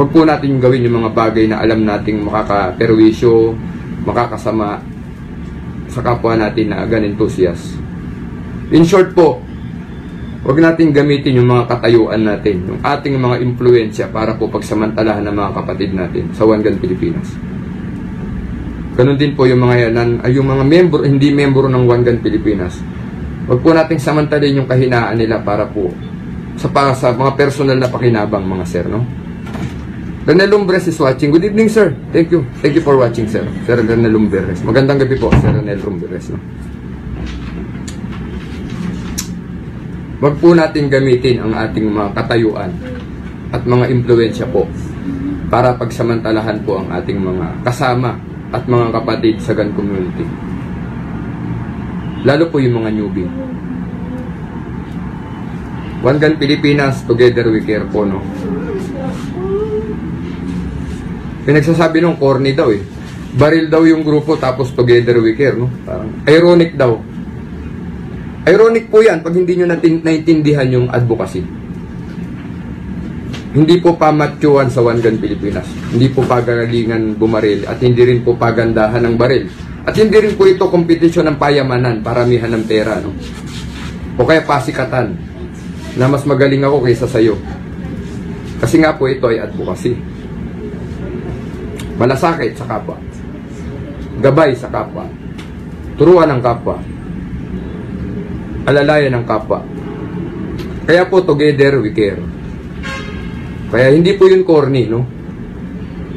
huwag po natin gawin yung mga bagay na alam nating makakaperwisyo, makakasama sa kapwa natin na enthusiast. In short po, huwag natin gamitin yung mga katayuan natin, yung ating mga impluensya para po pagsamantalahan ng mga kapatid natin sa One Gun Pilipinas. Ganun din po yung mga membro, hindi membro ng One Gun Pilipinas. Huwag po natin samantalin yung kahinaan nila para po sa mga personal na pakinabang, mga sir, Renel Lumbres is watching. Good evening, sir. Thank you. Thank you for watching, sir. Sir Renel Lumbres. Magandang gabi po, Sir Renel Lumbres, Huwag po natin gamitin ang ating mga katayuan at mga impluensya po para pagsamantalahan po ang ating mga kasama at mga kapatid sa gun community. Lalo po yung mga newbie. One Gun Pilipinas, together we care po, Pinagsasabi nung corny daw Baril daw yung grupo tapos together we care, Parang ironic daw. Ironic po yan pag hindi nyo naintindihan yung advocacy. Hindi po pamatyuan sa One Gun Pilipinas. Hindi po pagalingan bumaril at hindi rin po pagandahan ng baril. At hindi rin po ito kompetisyon ng payamanan, paramihan ng pera, O kaya pasikatan na mas magaling ako kaysa sayo. Kasi nga po ito ay advocacy. Malasakit sa kapwa. Gabay sa kapwa. Turuan ng kapwa. Alalayan ng kapwa. Kaya po together we care. Kaya hindi po yun corny,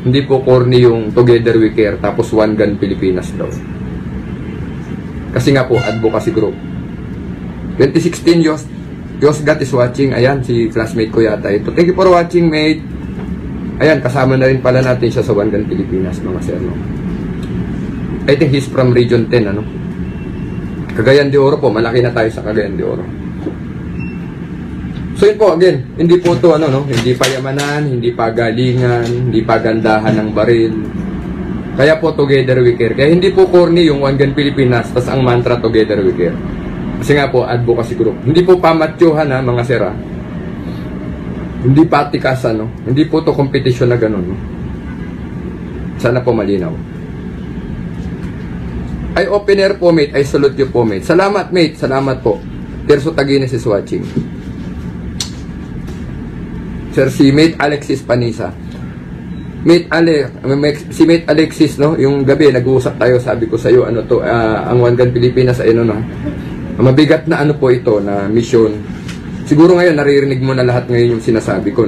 Hindi po corny yung together we care tapos One Gun Pilipinas daw. Kasi nga po advocacy group. 2016 Yosgat is watching. Ayan, si classmate ko yata ito. Thank you for watching, mate. Ayan, kasama na rin pala natin siya sa One Gun Pilipinas, mga sir, I think he's from Region 10, Cagayan de Oro po, malaki na tayo sa Cagayan de Oro. So yun po, again, hindi po ito, hindi payamanan, hindi pagalingan, hindi pagandahan ng baril. Kaya po, together we care. Kaya hindi po corny yung One Gun Pilipinas, tas ang mantra, together we care. Kasi nga po, advocacy group. Hindi po pamatyuhan, mga sir, Hindi patikasan, Hindi po ito competition na ganun, Sana po malinaw. Ay open air po, mate. I salute you po, mate. Salamat, mate. Salamat po. Terso Taguines is watching. Sir, si mate Alexis Panisa. Si mate Alexis, yung gabi, nag-uusap tayo, sabi ko sa'yo, ang One Gun Pilipinas, mabigat na po ito, na mission. Siguro ngayon, naririnig mo na lahat ngayon yung sinasabi ko,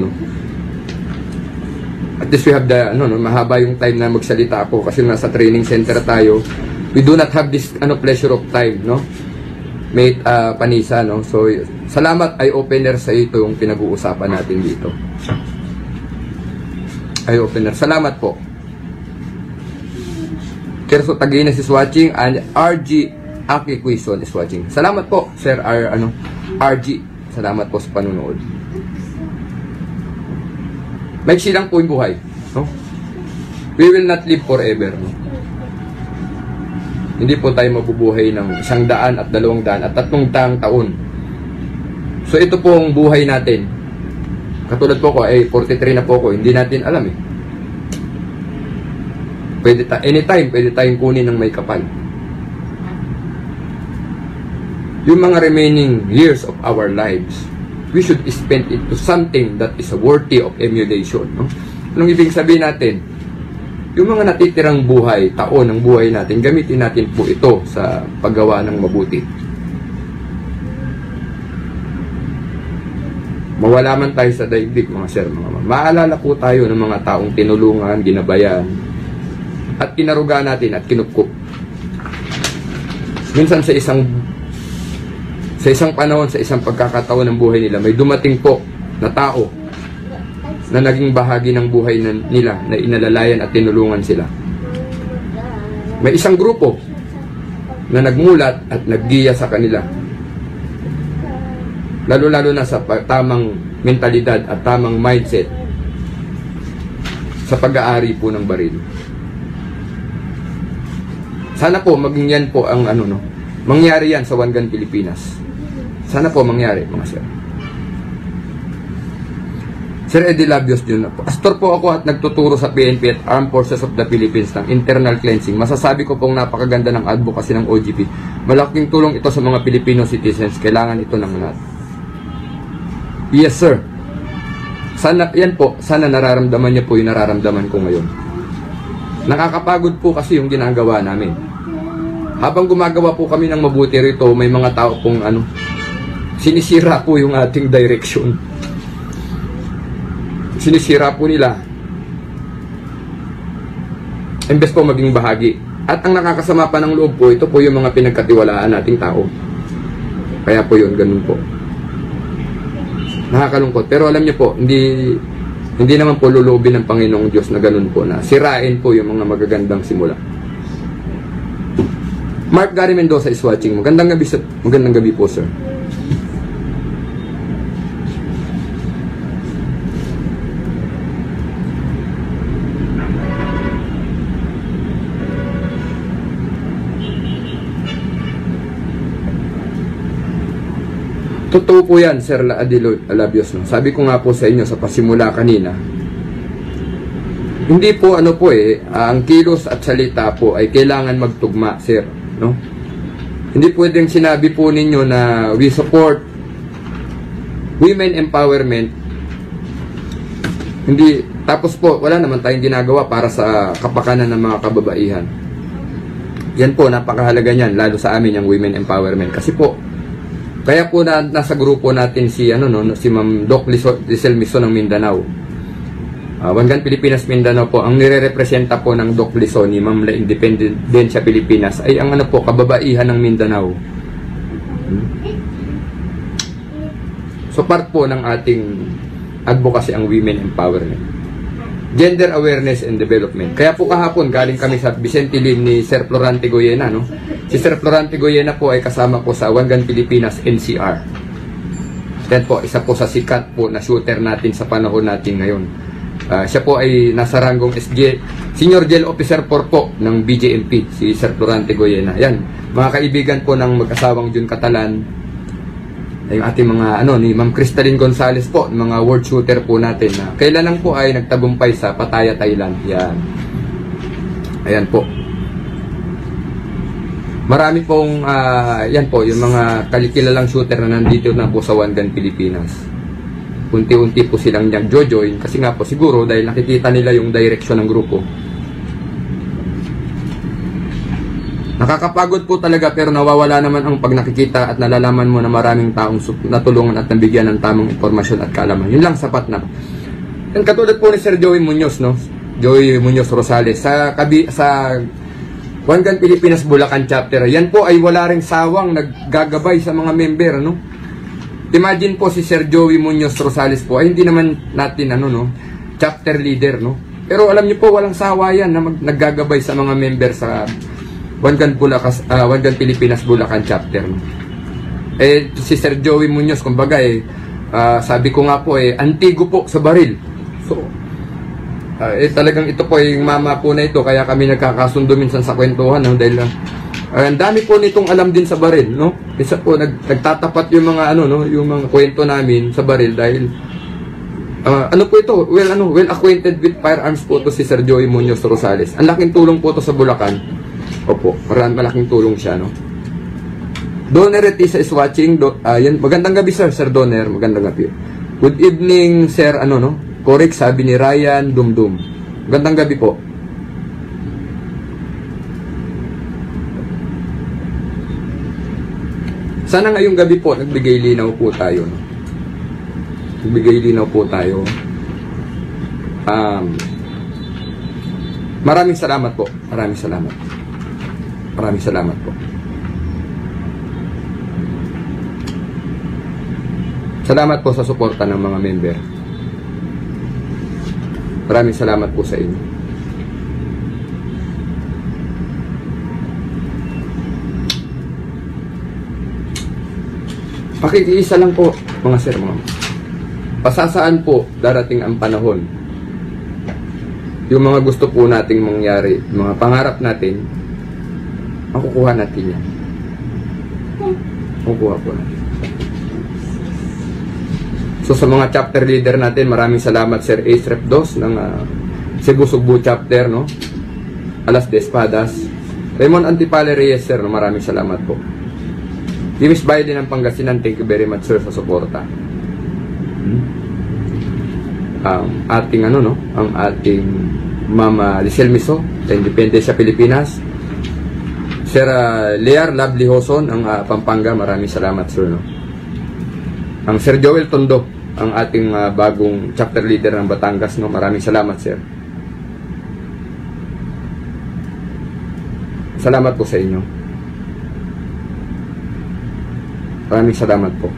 At least we have mahaba yung time na magsalita ako kasi nasa training center tayo. We do not have this pleasure of time, Mate Panisa, no? So, salamat eye-opener sa ito yung pinag-uusapan natin dito. Eye-opener. Salamat po. Kerso Taginas is watching and RG Aki Quizon is watching. Salamat po, Sir RG. Salamat po sa panunood. Maiksi lang po yung buhay, no? We will not live forever, no? Hindi po tayo mabubuhay ng 100 at 200 at 300 taon. So ito pong buhay natin. Katulad po ko, 43 na po ko, hindi natin alam eh. Anytime, pwede tayong kunin ng may kapal. Yung mga remaining years of our lives, we should spend it to something that is worthy of emulation. No? Anong ibig sabihin natin? Yung mga natitirang buhay, taon ng buhay natin, gamitin natin po ito sa paggawa ng mabuti. Mawala man tayo sa daigdig, mga sir, mga ma'am. Maalala po tayo ng mga taong tinulungan, ginabayan, at kinaruga natin at kinupkup. Minsan sa isang panahon, sa isang pagkakataon ng buhay nila, may dumating po na tao na naging bahagi ng buhay nila, na inalalayan at tinulungan sila. May isang grupo na nagmulat at naggiya sa kanila. Lalo-lalo na sa tamang mentalidad at tamang mindset sa pag-aari po ng baril. Sana po maging yan po ang mangyari yan sa One Gun Pilipinas. Sana po mangyari, mga sir. Sir Eddie Labios Jr. po. Pastor po ako at nagtuturo sa PNP at Armed Forces of the Philippines ng internal cleansing. Masasabi ko pong napakaganda ng advocacy ng OGP. Malaking tulong ito sa mga Filipino citizens. Kailangan ito ng lahat. Yes, sir. Sana, yan po, sana nararamdaman niyo po yung nararamdaman ko ngayon. Nakakapagod po kasi yung ginagawa namin. Habang gumagawa po kami ng mabuti rito, may mga tao pong sinisira po yung ating direction. Sinisira po nila. Imbes po maging bahagi. At ang nakakasama pa ng loob po, ito po yung mga pinagkatiwalaan nating tao. Kaya po yun, ganun po. Nakakalungkot. Pero alam niyo po, hindi naman po lulubin ng Panginoong Diyos na ganun po, na sirain po yung mga magagandang simula. Mark Gary Mendoza is watching. Magandang gabi po, sir. Totoo po yan, Sir Adilo Labios. No? Sabi ko nga po sa inyo sa pasimula kanina, hindi po ang kilos at salita po ay kailangan magtugma, sir. No? Hindi pwedeng sinabi po ninyo na we support women empowerment. Hindi, tapos po, wala naman tayong ginagawa para sa kapakanan ng mga kababaihan. Yan po, napakahalaga niyan, lalo sa amin yung women empowerment. Kasi po, kaya po nasa grupo natin si Ma'am Doc Lisel Miso ng Mindanao. One Gun Pilipinas Mindanao po, ang nire-representa po ng Doc Liso ni Ma'am La Independencia Pilipinas ay ang kababaihan ng Mindanao. So part po ng ating advocacy ang women empowerment. Gender awareness and development. Kaya po kahapon galing kami sa Vicente Lim ni Sir Florante Goyena, no? Si Sir Florante Goyena po ay kasama ko sa One Gun Pilipinas NCR. Then po, isa po sa sikat po na shooter natin sa panahon natin ngayon. Siya po ay nasa ranggong Senior Jail Officer 4 po ng BJMP, si Sir Florante Goyena. Yan, mga kaibigan po ng mag-asawang Jun Catalan, yung ating mga ni Ma'am Cristalyn Gonzales po, mga world shooter po natin na kailan lang po ay nagtagumpay sa Pattaya, Thailand. Yan. Ayan po. Marami pong yan po yung mga kalikilalang shooter na nandito na po sa One Gun Pilipinas. Unti-unti po silang nag-join kasi nga po siguro dahil nakikita nila yung direction ng grupo. Nakakapagod po talaga pero nawawala naman ang pag nakikita at nalalaman mo na maraming taong natulungan at nabigyan ng tamang impormasyon at kaalaman. Yun lang sapat na. And katulad po ni Sir Joey Muñoz, no? Joey Muñoz Rosales sa One Gun Pilipinas Bulacan Chapter. Yan po ay wala ring sawang naggagabay sa mga member, ano? Imagine po si Sir Joey Muñoz Rosales po, ay hindi naman natin, ano, no? Chapter leader, no? Pero alam niyo po, walang sawa yan na naggagabay sa mga member sa One Gun Pilipinas Bulacan Chapter, no? Si Sir Joey Muñoz, kumbaga, sabi ko nga po, antigo po sa baril. So, talagang ito po yung mama po na ito, kaya kami nagkakasundo minsan sa kwentuhan, no? Dahil ang dami po nitong alam din sa baril, no? Isa po nagtatapat yung mga ano, no, yung mga kwento namin sa baril dahil ano po ito, well acquainted with firearms po to si Sir Joey Muñoz Rosales. Ang laking tulong po to sa Bulacan. Opo, malaking tulong siya, no? Donner Retisa is watching. Yan, magandang gabi Sir Donner, magandang gabi. Good evening Sir, ano, no? Correct, sabi ni Ryan Dumdum. Magandang gabi po. Sana ngayong gabi po, nagbigay linaw po tayo, no? Nagbigay linaw po tayo. Maraming salamat po. Maraming salamat. Maraming salamat po. Salamat po sa suporta ng mga member. Maraming salamat po sa inyo. Pakikiisa lang po, mga sir, mga pasasaan po darating ang panahon. Yung mga gusto po nating mangyari, mga pangarap natin, makukuha natin yan. Makukuha po natin. So sa mga chapter leader natin, maraming salamat Sir Ace Repdos ng Cebu Sugbu chapter, no? Alas de Espadas. Raymond Antipale Reyes, sir, no? Maraming salamat po. Divis Bailey ng Pangasinan, thank you very much sir sa suporta. Ating ano, no? Ang ating Mama Lisel Miso, sa Independencia Pilipinas. Sir Lear Lovely Hoson, ang Pampanga, maraming salamat sir, no? Ang Sir Joel Tondo, ang ating bagong chapter leader ng Batangas, no? Maraming salamat sir. Salamat po sa inyo. Maraming salamat po.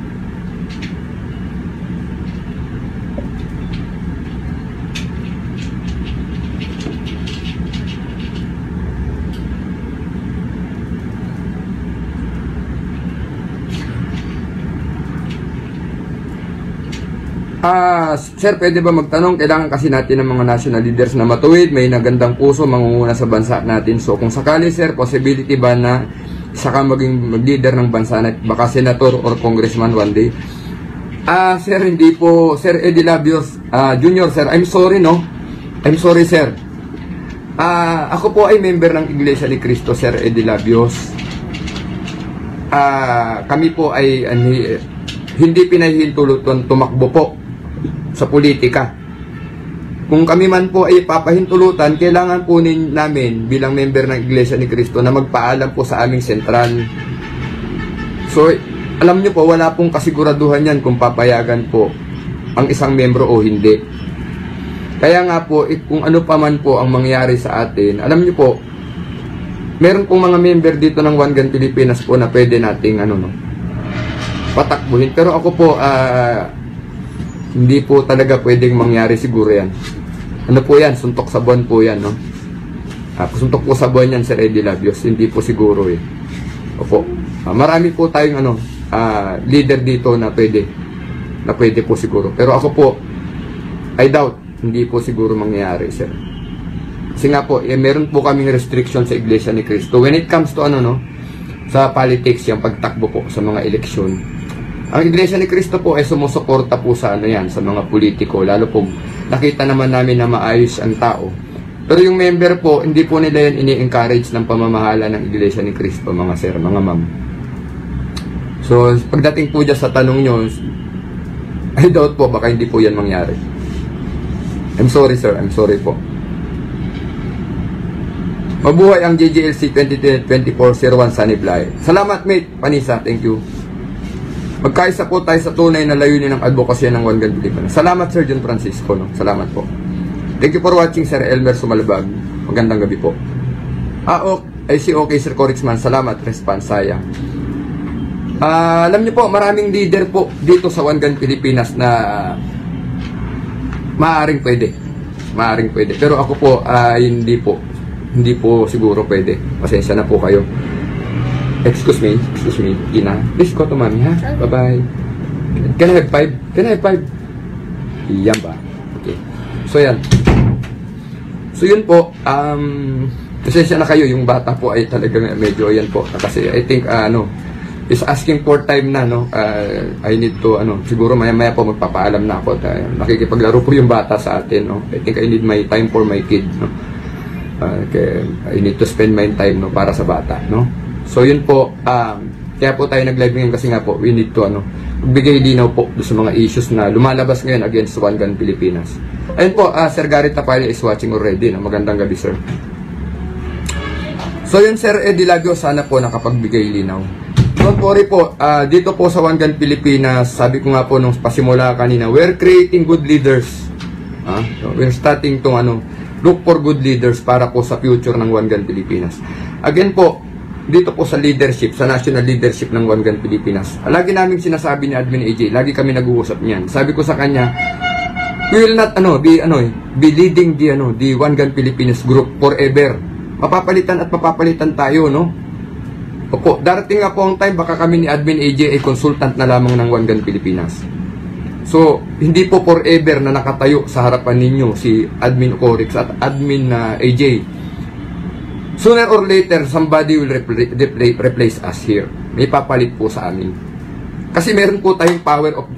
Sir, pwede ba magtanong? Kailangan kasi natin ng mga national leaders na matuwid, may nagandang puso, mangunguna sa bansa natin. So, kung sakali, sir, possibility ba na isa ka maging mag-leader ng bansa na baka senator or congressman one day? Sir, hindi po. Sir Eddie Labios Junior, sir, I'm sorry, no? I'm sorry, sir. Ako po ay member ng Iglesia ni Cristo, Sir Eddie Labios. Kami po ay hindi pinahihintulutan tumakbo po sa politika. Kung kami man po ay papahintulutan, kailangan po namin bilang member ng Iglesia ni Cristo na magpaalam po sa aming sentral. So, alam nyo po, wala pong kasiguraduhan yan kung papayagan po ang isang membro o hindi. Kaya nga po, kung ano pa man po ang mangyari sa atin, alam nyo po, meron pong mga member dito ng One Gun Pilipinas po na pwede nating patakbuhin. Pero ako po, hindi po talaga pwedeng mangyari siguro yan. Ano po yan? Suntok sa buwan po yan, no? Suntok po sa buwan yan, Sir Eddie Labios. Hindi po siguro eh. Opo. Marami po tayong leader dito na pwede po siguro. Pero ako po, I doubt, hindi po siguro mangyayari, sir. Kasi nga po, meron po kaming restriction sa Iglesia ni Cristo. When it comes to sa politics, yung pagtakbo po sa mga eleksyon, ang Iglesia ni Cristo po ay sumusuporta po sa sa mga politiko, lalo po nakita naman namin na maayos ang tao. Pero yung member po, hindi po nila yan ini-encourage ng pamamahala ng Iglesia ni Cristo, mga sir, mga ma'am. So, pagdating po dyan sa tanong nyo, I doubt po, baka hindi po yan mangyari. I'm sorry sir, I'm sorry po. Mabuhay ang JJLC 2024-01 Sunny Blay. Salamat mate, Panisa, thank you. Magkaisa po tayo sa tunay na layunin ng advokasya ng One Gun Pilipinas. Salamat Sir John Francisco, no? Salamat po. Thank you for watching, Sir Elmer Sumalabag. Magandang gabi po. Ay si okay Sir Corixman, salamat, response, sayang. Alam niyo po, maraming leader po dito sa One Gun Pilipinas na maaaring pwede. Pero ako po, hindi po siguro pwede. Pasensya na po kayo. Excuse me, Ina. Please go to mommy, ha? Bye-bye. Can I have 5? Yan ba? Okay. So yan. So yun po, pasensya na kayo, yung bata po ay talagang medyo yan po. Kasi I think, is asking for time na, no? I need to, siguro maya-maya po magpapaalam na ako. Nakikipaglaro po yung bata sa atin, no? I think I need my time for my kid, no? I need to spend my time, no? Para sa bata, no? So yun po, kaya po tayo nag-live ngayon kasi nga po, we need to, magbigay linaw po sa mga issues na lumalabas ngayon against One Gun Pilipinas. Ayun po, Sir Garrett Tapaya is watching already, no? Magandang gabi, sir. So yun, Sir Eddie Lagyo, sana po nakapagbigay linaw. Don't worry po, dito po sa One Gun Pilipinas, sabi ko nga po nung pasimula kanina, we're creating good leaders. So we're starting to look for good leaders para po sa future ng One Gun Pilipinas. Again po, dito po sa leadership, sa national leadership ng One Gun Pilipinas, lagi namin sinasabi ni Admin AJ, lagi kami nag-uusap niyan. Sabi ko sa kanya, we will not be leading the One Gun Pilipinas group forever. Mapapalitan tayo, no? Opo, darating nga po ang time, baka kami ni Admin AJ ay consultant na lamang ng One Gun Pilipinas. So, hindi po forever na nakatayo sa harapan ninyo si Admin Corix at Admin AJ. Sooner or later, somebody will replace us here. May papalit po sa amin. Kasi meron po tayong power of,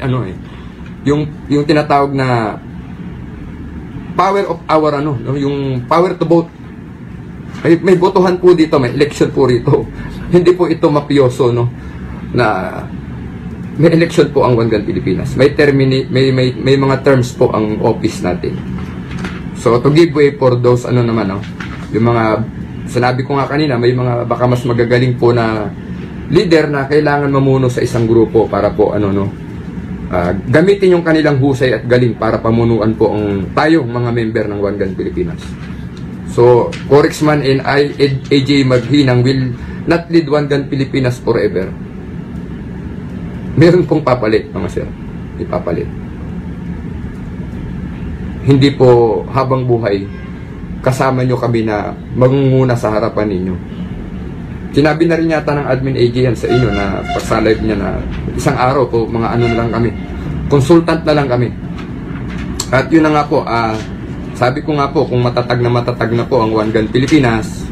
yung tinatawag na power of our, yung power to vote. May botohan po dito, may election po rito. Hindi po ito mafioso, na may election po ang One Gun Pilipinas. May mga terms po ang office natin. So to give way for those yung mga sinabi ko nga kanina, may mga baka mas magagaling po na leader na kailangan mamuno sa isang grupo para po gamitin yung kanilang husay at galing para pamunuan po ang tayong mga member ng One Gun Pilipinas. So, Corixman and I, AJ Maghinang, will not lead One Gun Pilipinas forever. Meron pong papalit, mga sir. Ipapalit. Hindi po habang buhay, kasama nyo kami na mangunguna sa harapan ninyo. Sinabi na rin yata ng Admin AJ yan sa inyo na pagsa-live niya na isang araw po, mga na lang kami. Consultant na lang kami. At yun na nga po, sabi ko nga po, kung matatag na po ang One Gun Pilipinas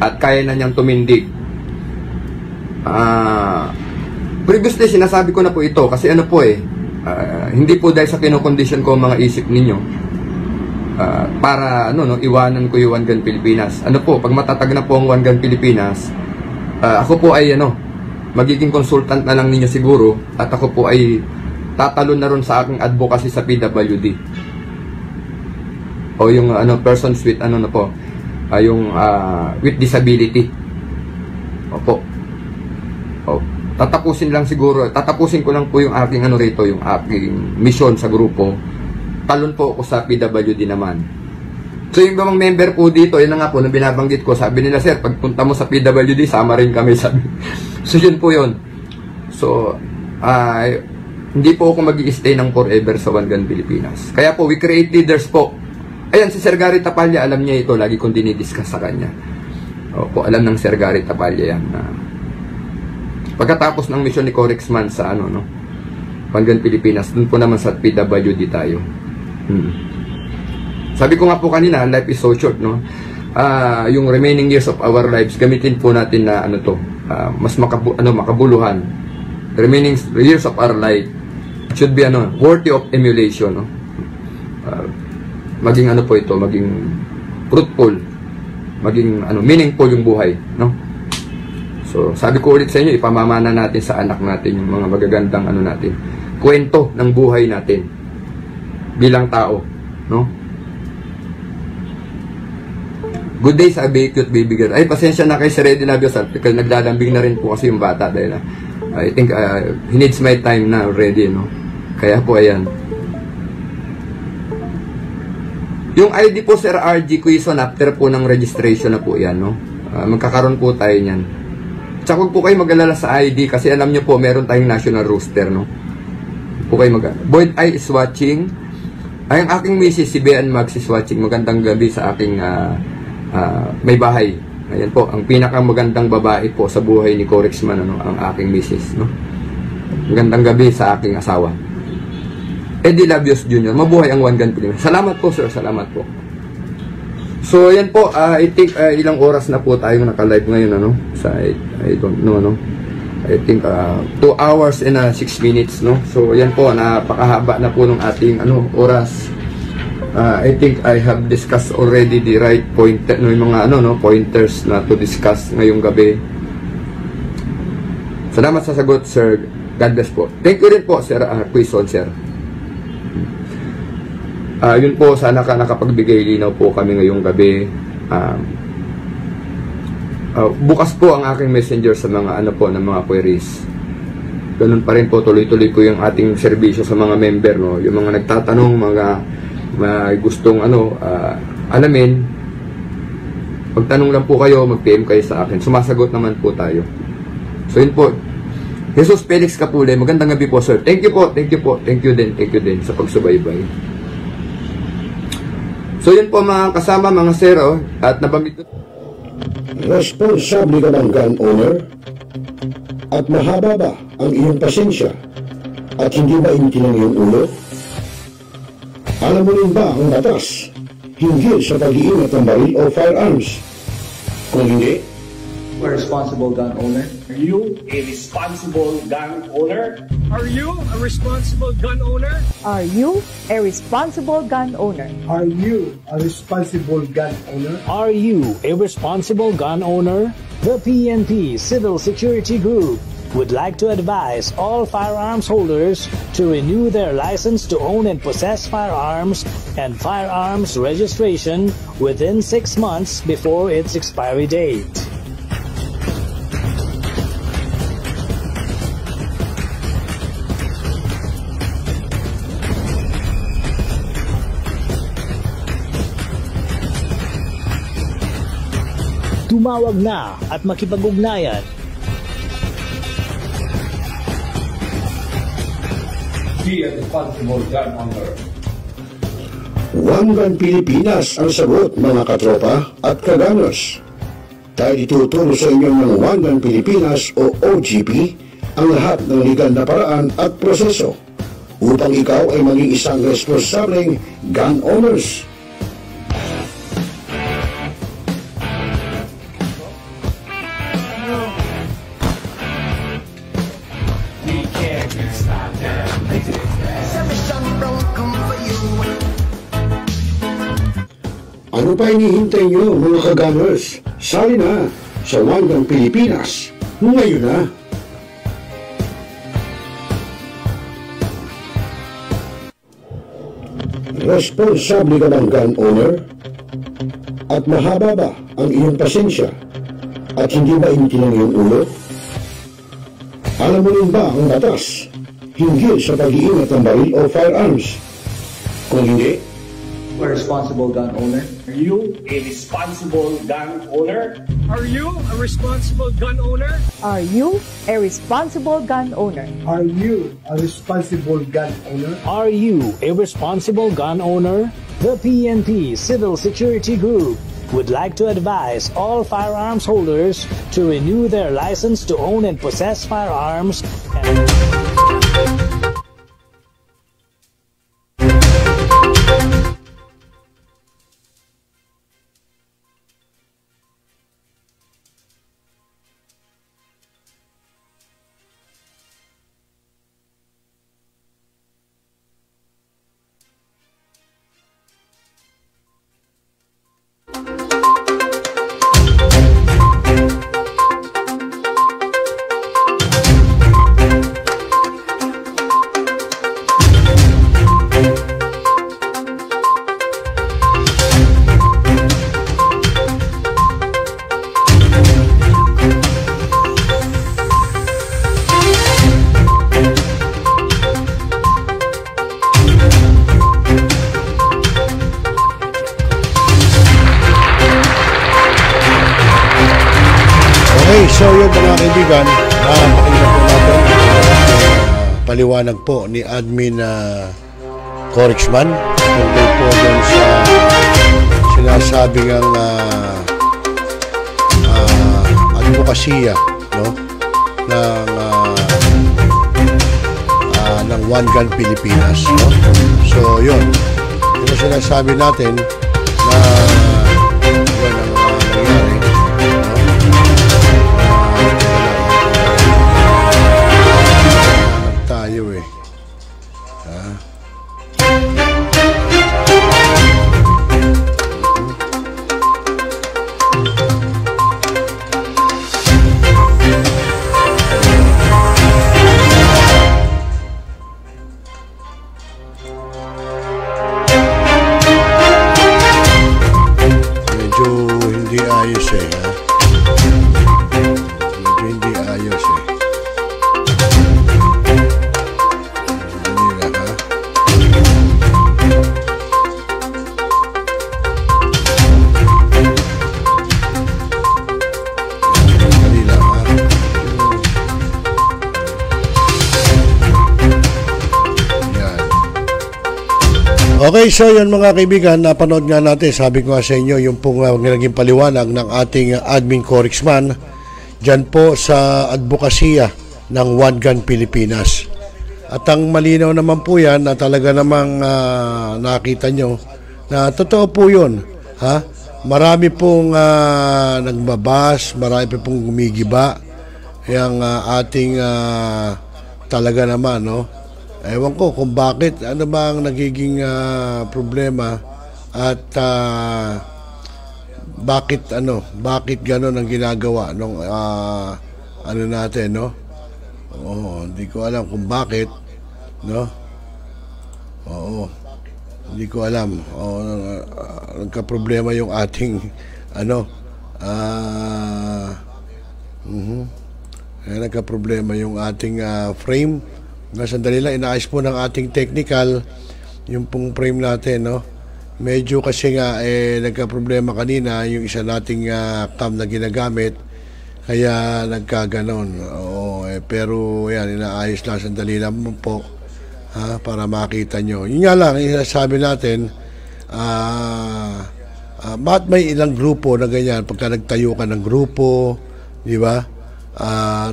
at kaya na niyang tumindig. Previously, sinasabi ko na po ito kasi hindi po dahil sa kinokondisyon ko mga isip ninyo para iwanan ko yung One Gun Pilipinas. Pag matatag na po ang One Gun Pilipinas, ako po ay magiging consultant na lang ninyo siguro at ako po ay tatalon na ron sa aking advocacy sa PWD. O yung persons with with disability. Opo. Tatapusin ko lang po yung aking yung aking mission sa grupo. Talon po ako sa PWD naman. So yung mga member po dito, yun na nga po na binabanggit ko, sabi nila, sir, pagpunta mo sa PWD, sama rin kami, sabi. So yun po yun. So hindi po ako mag-i-stay ng forever sa One Gun Pilipinas. Kaya po, we create leaders po. Ayan, si Sir Garrett Tapaya, alam niya ito, lagi kong dinidiscuss sa kanya. Opo, alam ng Sir Garrett Tapaya yan. Pagkatapos ng mission ni Corixman sa One Gun Pilipinas, dun po naman sa PWD tayo. Sabi ko nga po kanina, life is so short, yung remaining years of our lives, gamitin po natin na mas makabuluhan. Remaining years of our life should be worthy of emulation, maging maging fruitful, maging meaningful yung buhay, So, sabi ko ulit sa inyo, ipamamana natin sa anak natin yung mga magagandang natin, kwento ng buhay natin bilang tao, Good day, sabi, cute baby girl. Ay, pasensya na kay Sir Eddie Labios, kasi naglalambing na rin po kasi yung bata dahil I think he needs my time na already, Kaya po, ayan. Yung ID po, Sir RG Quezon, after po ng registration na po yan, Magkakaroon po tayo niyan. Tsaka huwag po kayo mag-alala sa ID kasi alam nyo po, meron tayong national roster, no? Po kayo Boyd I is watching. Ay, ang aking misis, si Bean Max is watching. Magandang gabi sa aking may bahay. Ayan po, ang pinakamagandang babae po sa buhay ni Corexman, ano, ang aking misis, no? Magandang gabi sa aking asawa. Eddie Labios Jr. Mabuhay ang One Gun Pilipinas. Salamat po, sir. Salamat po. So, yan po, I think ilang oras na po tayo naka-live ngayon, ano? I don't know, ano? I think 2 hours and 6 minutes, no? So, yan po, napakahaba na po ng ating, oras. I think I have discussed already the right pointer, no, yung mga, pointers na to discuss ngayong gabi. Salamat sa sagot, sir. God bless po. Thank you rin po, sir, Quezon, sir. Yun po, sana nakapagbigay linaw po kami ngayong gabi. Bukas po ang aking messenger sa mga ng mga queries. Ganun pa rin po, tuloy-tuloy ko yung ating serbisyo sa mga member, no? Yung mga nagtatanong, mga gustong alamin, magtanong lang po kayo, mag-PM kayo sa akin. Sumasagot naman po tayo. So yun po. Jesus Felix Capule, magandang gabi po, sir. Thank you po, thank you po. Thank you din sa pagsubaybay. So yun po mga kasama, mga sero, at nabanggit ko. Responsable ka ng gun owner? At mahaba ba ang iyong pasensya? At hindi ba intin ang iyong ulo? Alam mo rin ba ang batas hinggil sa pag-iingat ng baril o firearms? Kung hindi, a responsible gun owner? Are you a responsible gun owner? Are you a responsible gun owner? Are you a responsible gun owner? Are you a responsible gun owner? Are you a responsible gun owner? The PNP Civil Security Group would like to advise all firearms holders to renew their license to own and possess firearms and firearms registration within 6 months before its expiry date. Tumawag na at makipag-ugnayan. Be a responsible gun owner. One Gun Pilipinas ang sagot, mga katropa at kaganos. Tayo ituturo sa inyo ng One Gun Pilipinas o OGP ang lahat ng legal na paraan at proseso upang ikaw ay maging isang responsableng gun owners. Ano pa hinihintay nyo, mga kaganers? Sali na sa One Gun Pilipinas ngayon na. Responsable ka ng gun owner? At mahaba ba ang iyong pasensya? At hindi ba intin ang iyong ulo? Alam mo rin ba ang batas hinggil sa pag-iingat ng baril o firearms? Kung hindi, a responsible gun owner? Are you a responsible gun owner? Are you a responsible gun owner? Are you a responsible gun owner? Are you a responsible gun owner? Are you a responsible gun owner? The PNP Civil Security Group would like to advise all firearms holders to renew their license to own and possess firearms and so yun mga kaibigan, pakinggan po natin paliwanag po ni Admin Corixman tungkol po doon sa sinasabing ang advokasya, no, ng One Gun Pilipinas, no? So yun, yung sinasabi natin na yun ang nangyari, no? Tayo Okay, so yun mga kaibigan, napanood nga natin, sabi ko nga sa inyo, yung pong naging paliwanag ng ating Admin Corixman dyan po sa advokasya ng One Gun Pilipinas. At ang malinaw naman po yan na talaga namang nakita nyo na totoo po yun. Ha? Marami pong nagbabas, marami pong gumigiba yung ating talaga naman, no? Ewan ko kung bakit, ano ba ang nagiging problema at bakit gano'n ang ginagawa nung ano natin, no? Oo, hindi ko alam kung bakit, no? Oo, hindi ko alam. Oo, nagka-problema yung ating nagka-problema yung ating frame. Sandali lang, inaayos po ng ating technical yung pong frame natin, no? Medyo kasi nga nagka-problema kanina yung isa nating cam na ginagamit, kaya nagkaganon. Oo, pero yan, inaayos lang, sandali lang po para makita nyo. Yun nga lang, sabi natin, bakit may ilang grupo na ganyan pagka nagtayo ka ng grupo, di ba?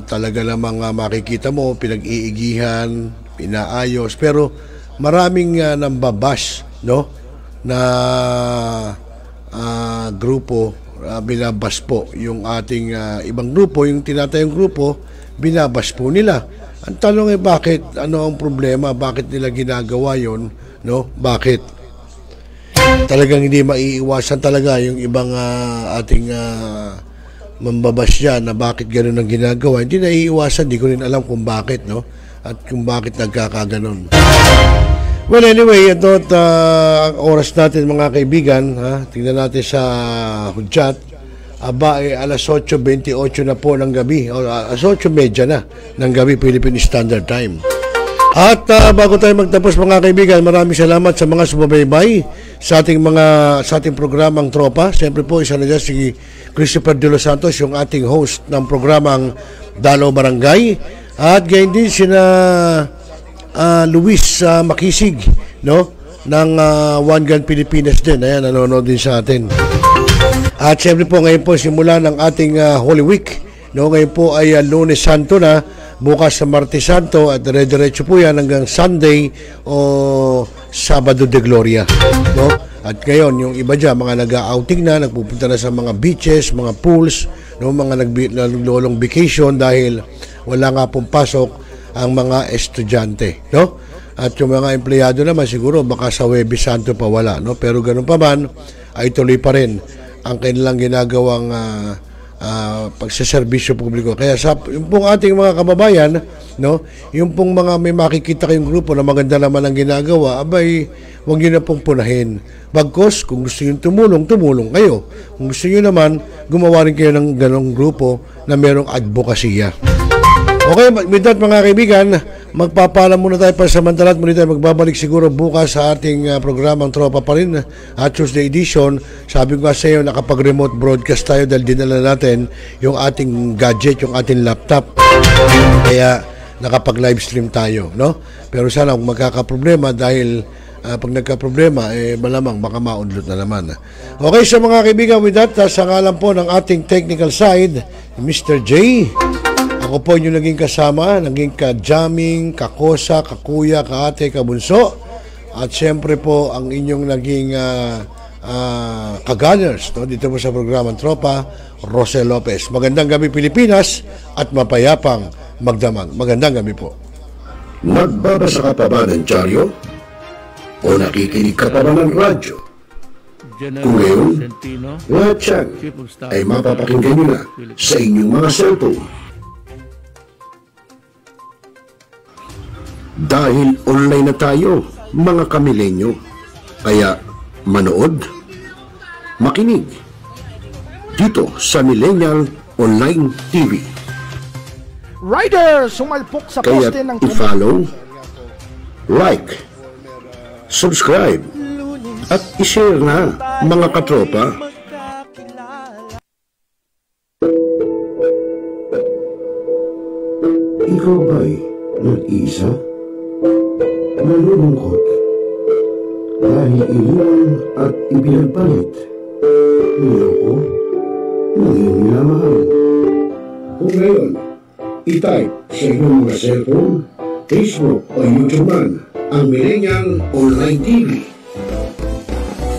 Talaga namang makikita mo pinag-iigihan, pinaayos, pero maraming nambabash, no, na grupo, binabas po yung ating ibang grupo, yung tinatayong grupo, binabas po nila. Ang tanong bakit? Ano ang problema? Bakit nila ginagawa yon, no? Bakit? Talagang hindi maiiwasan talaga yung ibang ating mambabas dyan na bakit gano'n ang ginagawa. Hindi naiiwasan, di ko rin alam kung bakit, no? At kung bakit nagkakaganon. Well, anyway, ito at ang oras natin mga kaibigan, tingnan natin sa hudyat. Alas 8:28 na po ng gabi, o alas 8:30 na ng gabi, Philippine Standard Time. At bago tayo magtapos mga kaibigan, maraming salamat sa mga sumabaybay sa ating programang Tropa. Siyempre po, isa na dyan si Christopher De Los Santos, yung ating host ng programang Dalo Barangay. At gayon din sina Luis Makisig, no, ng One Gun Pilipinas din. Ayan, nanonood din sa atin. At siyempre po, ngayon po simula ng ating Holy Week, no, ngayon po ay Lunes Santo na, bukas sa Martes Santo, at dire-diretso po yan hanggang Sunday o Sabado de Gloria, no? At ngayon, yung iba dyan, mga nag-outing na, nagpupunta na sa mga beaches, mga pools, no, mga naglolong vacation dahil wala nga pong pasok ang mga estudyante, no? At yung mga empleyado naman siguro baka sa Huwebes Santo pa wala, no? Pero ganun pa man, ay tuloy pa rin ang kanilang ginagawang pagsaserbisyo publiko. Kaya yung pong ating mga kababayan, no, yung pong mga may makikita kayong grupo na maganda naman ang ginagawa, abay, huwag nyo na pong punahin. Bagkos, kung gusto nyo tumulong kayo. Kung gusto nyo naman, gumawa rin kayo ng ganong grupo na merong advokasya. Okay, with that mga kaibigan, magpapaalam muna tayo pansamantala at muli tayo magbabalik siguro bukas sa ating programang Tropa pa rin at Tuesday edition. Sabi ko nga sa iyo, nakapag-remote broadcast tayo dahil dinala natin yung ating gadget, yung ating laptop. Kaya nakapag-live stream tayo, no? Pero sana kung magkakaproblema dahil pag nagka-problema, malamang baka maunlot na naman. Okay, sa mga kaibigan, with that, sa ngalan po ng ating technical side, Mr. J, ako po yung naging kasama, naging ka-jamming, kakosa, kakuya, kaate, kabunso, at syempre po ang inyong naging ka-gunners, no? Dito po sa programang Tropa, Rosel Lopez. Magandang gabi Pilipinas at mapayapang magdamag. Magandang gabi po. Nagbabasa ka pa ba ng dyaryo? O nakikinig ka pa ba ng radyo? Kung ngayon, lahat yan ay mapapakinggan nyo na sa inyong mga cellphone. Dahil online na tayo, mga kamilenyo. Kaya manood, makinig dito sa Millennial Online TV. Rider, sumalpok sa kaya poste ng i-follow, like, subscribe at i-share na, mga katropa. Ikaw ba'y nag-iisa? Nalulungkot dahil iniwan at ibinagpalit? Niloko? Ngayon minamahal? Kung ngayon, i-type sa inyong mga cellphone, Facebook o YouTube man ang Millennial Online TV.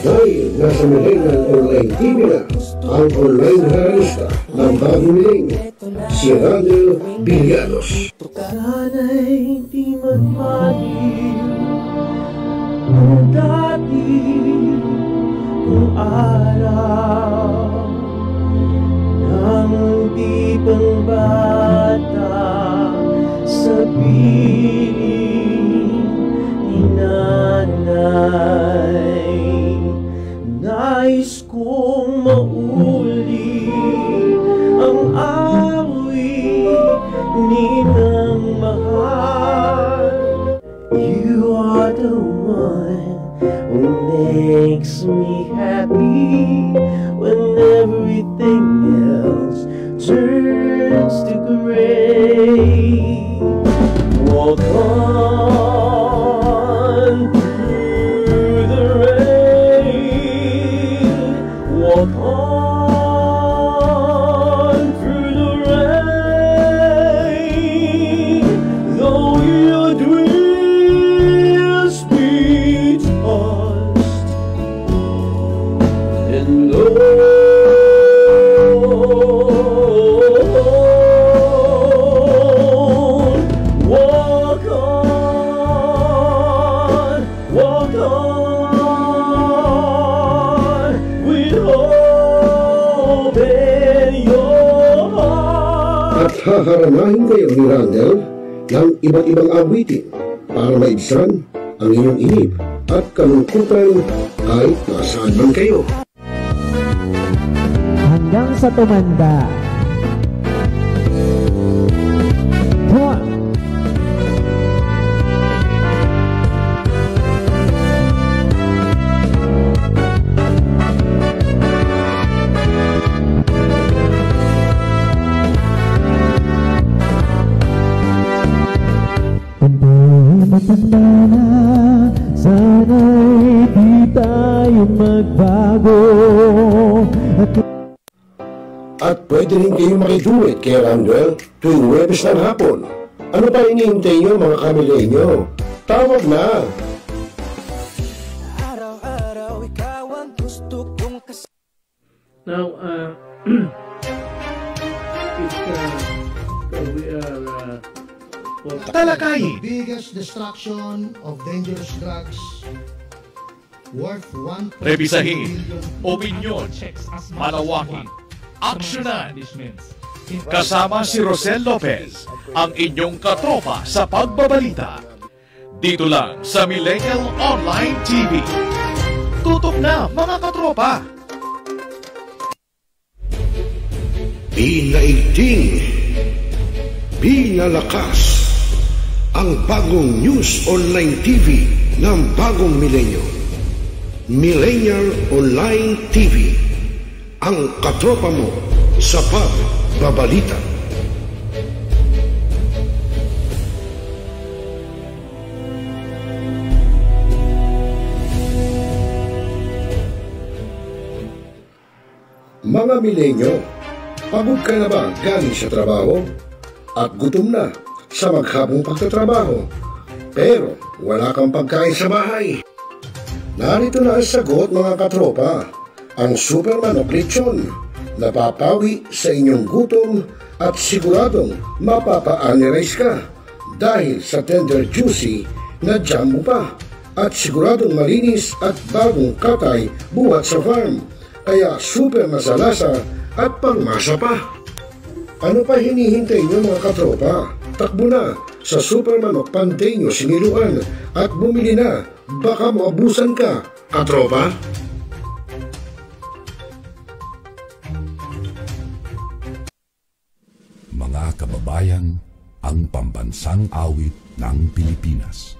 Dahil nasa Millennial Online TV na ang online realista ng bagong milenyo, si Randel Villanos. Sana'y di magmahil ang dati kong araw nang di pang bata sa piling ni nanay. Nais kong mauli ang awit ninang mahal. You are the one who makes me happy when everything else turns to gray. Walk on through the rain. Walk on through the rain. Though your dreams be tossed and low. Haharanahin kayo ni Randel ng iba't ibang awitin para maibsan ang inyong inip at kalungkutan kahit nasaan man kayo. Hanggang sa tumanda. Come on. Matanda na, sana'y di tayo magbago. At pwede rin kayo makiduet kay Randel tuwing Huwebes ng hapon. Ano pa hinihintay nyo, mga kamilenyo? Tawag na! Now, we are talakayin. Biggest destruction of dangerous drugs worth 1. Rebisahin, opinyon, malawakin, aksyonan. Kasama si Rosel Lopez, ang inyong katropa sa pagbabalita. Dito lang sa Millennial Online TV. Tutok na, mga katropa! Pinaigting, pinalakas, ang bagong news online TV ng bagong milenyo. Millennial Online TV, ang katropa mo sa pagbabalita. Mga milenyo, pagod ka na ba galing sa trabaho? At gutom na sa maghabong pagtatrabaho, pero wala kang pagkain sa bahay? Narito na ang sagot, mga katropa, ang Superman of Lechon. Napapawi sa inyong gutom at siguradong mapapa-anirize ka dahil sa tender juicy na jam mo pa, at siguradong malinis at bagong katay buhat sa farm, kaya super na sa lasa at pangmasa pa. Ano pa hinihintay niyo, mga katropa? Takbo na sa Superman of Panteño Siniluan at bumili na, baka maabusan ka, katropa. Mga kababayan, ang pambansang awit ng Pilipinas.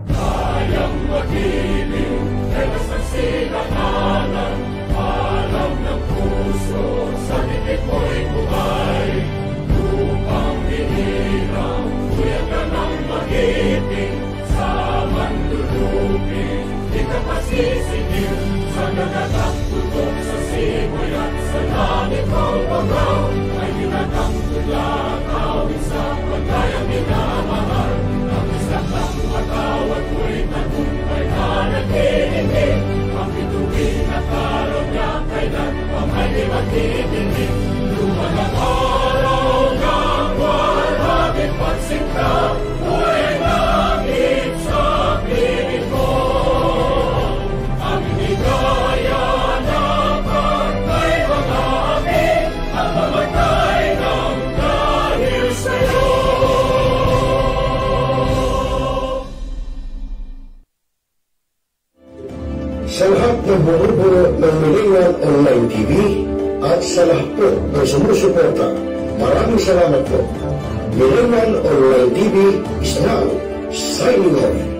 Kayang magiliw, elas ang silakanan, alam ng puso, sa titik mo'y buhay. Lupang hinirang, kuya ka ng magiting, sa mandulupin, di ka pasisigil, sa nagagang tutok sa simoy at sa langit mo bangaw, ay ginatang tula, kawin sa pagkayang minamahal, ang isang ng matawad mo'y tagumpay na naghihingi, ang bituin at araw niya kailan pa may maghihingi. Luman ang araw ng walang pansin ka, buhay langit sa piling mo. Ang higaya na pagkay mga amin, ang mamatay ng dahil sa'yo. Sa lahat ng bumubuo ng Millennial Online TV at sa lahat po ng sumusuporta, maraming salamat po. Millennial Online TV is now signing off.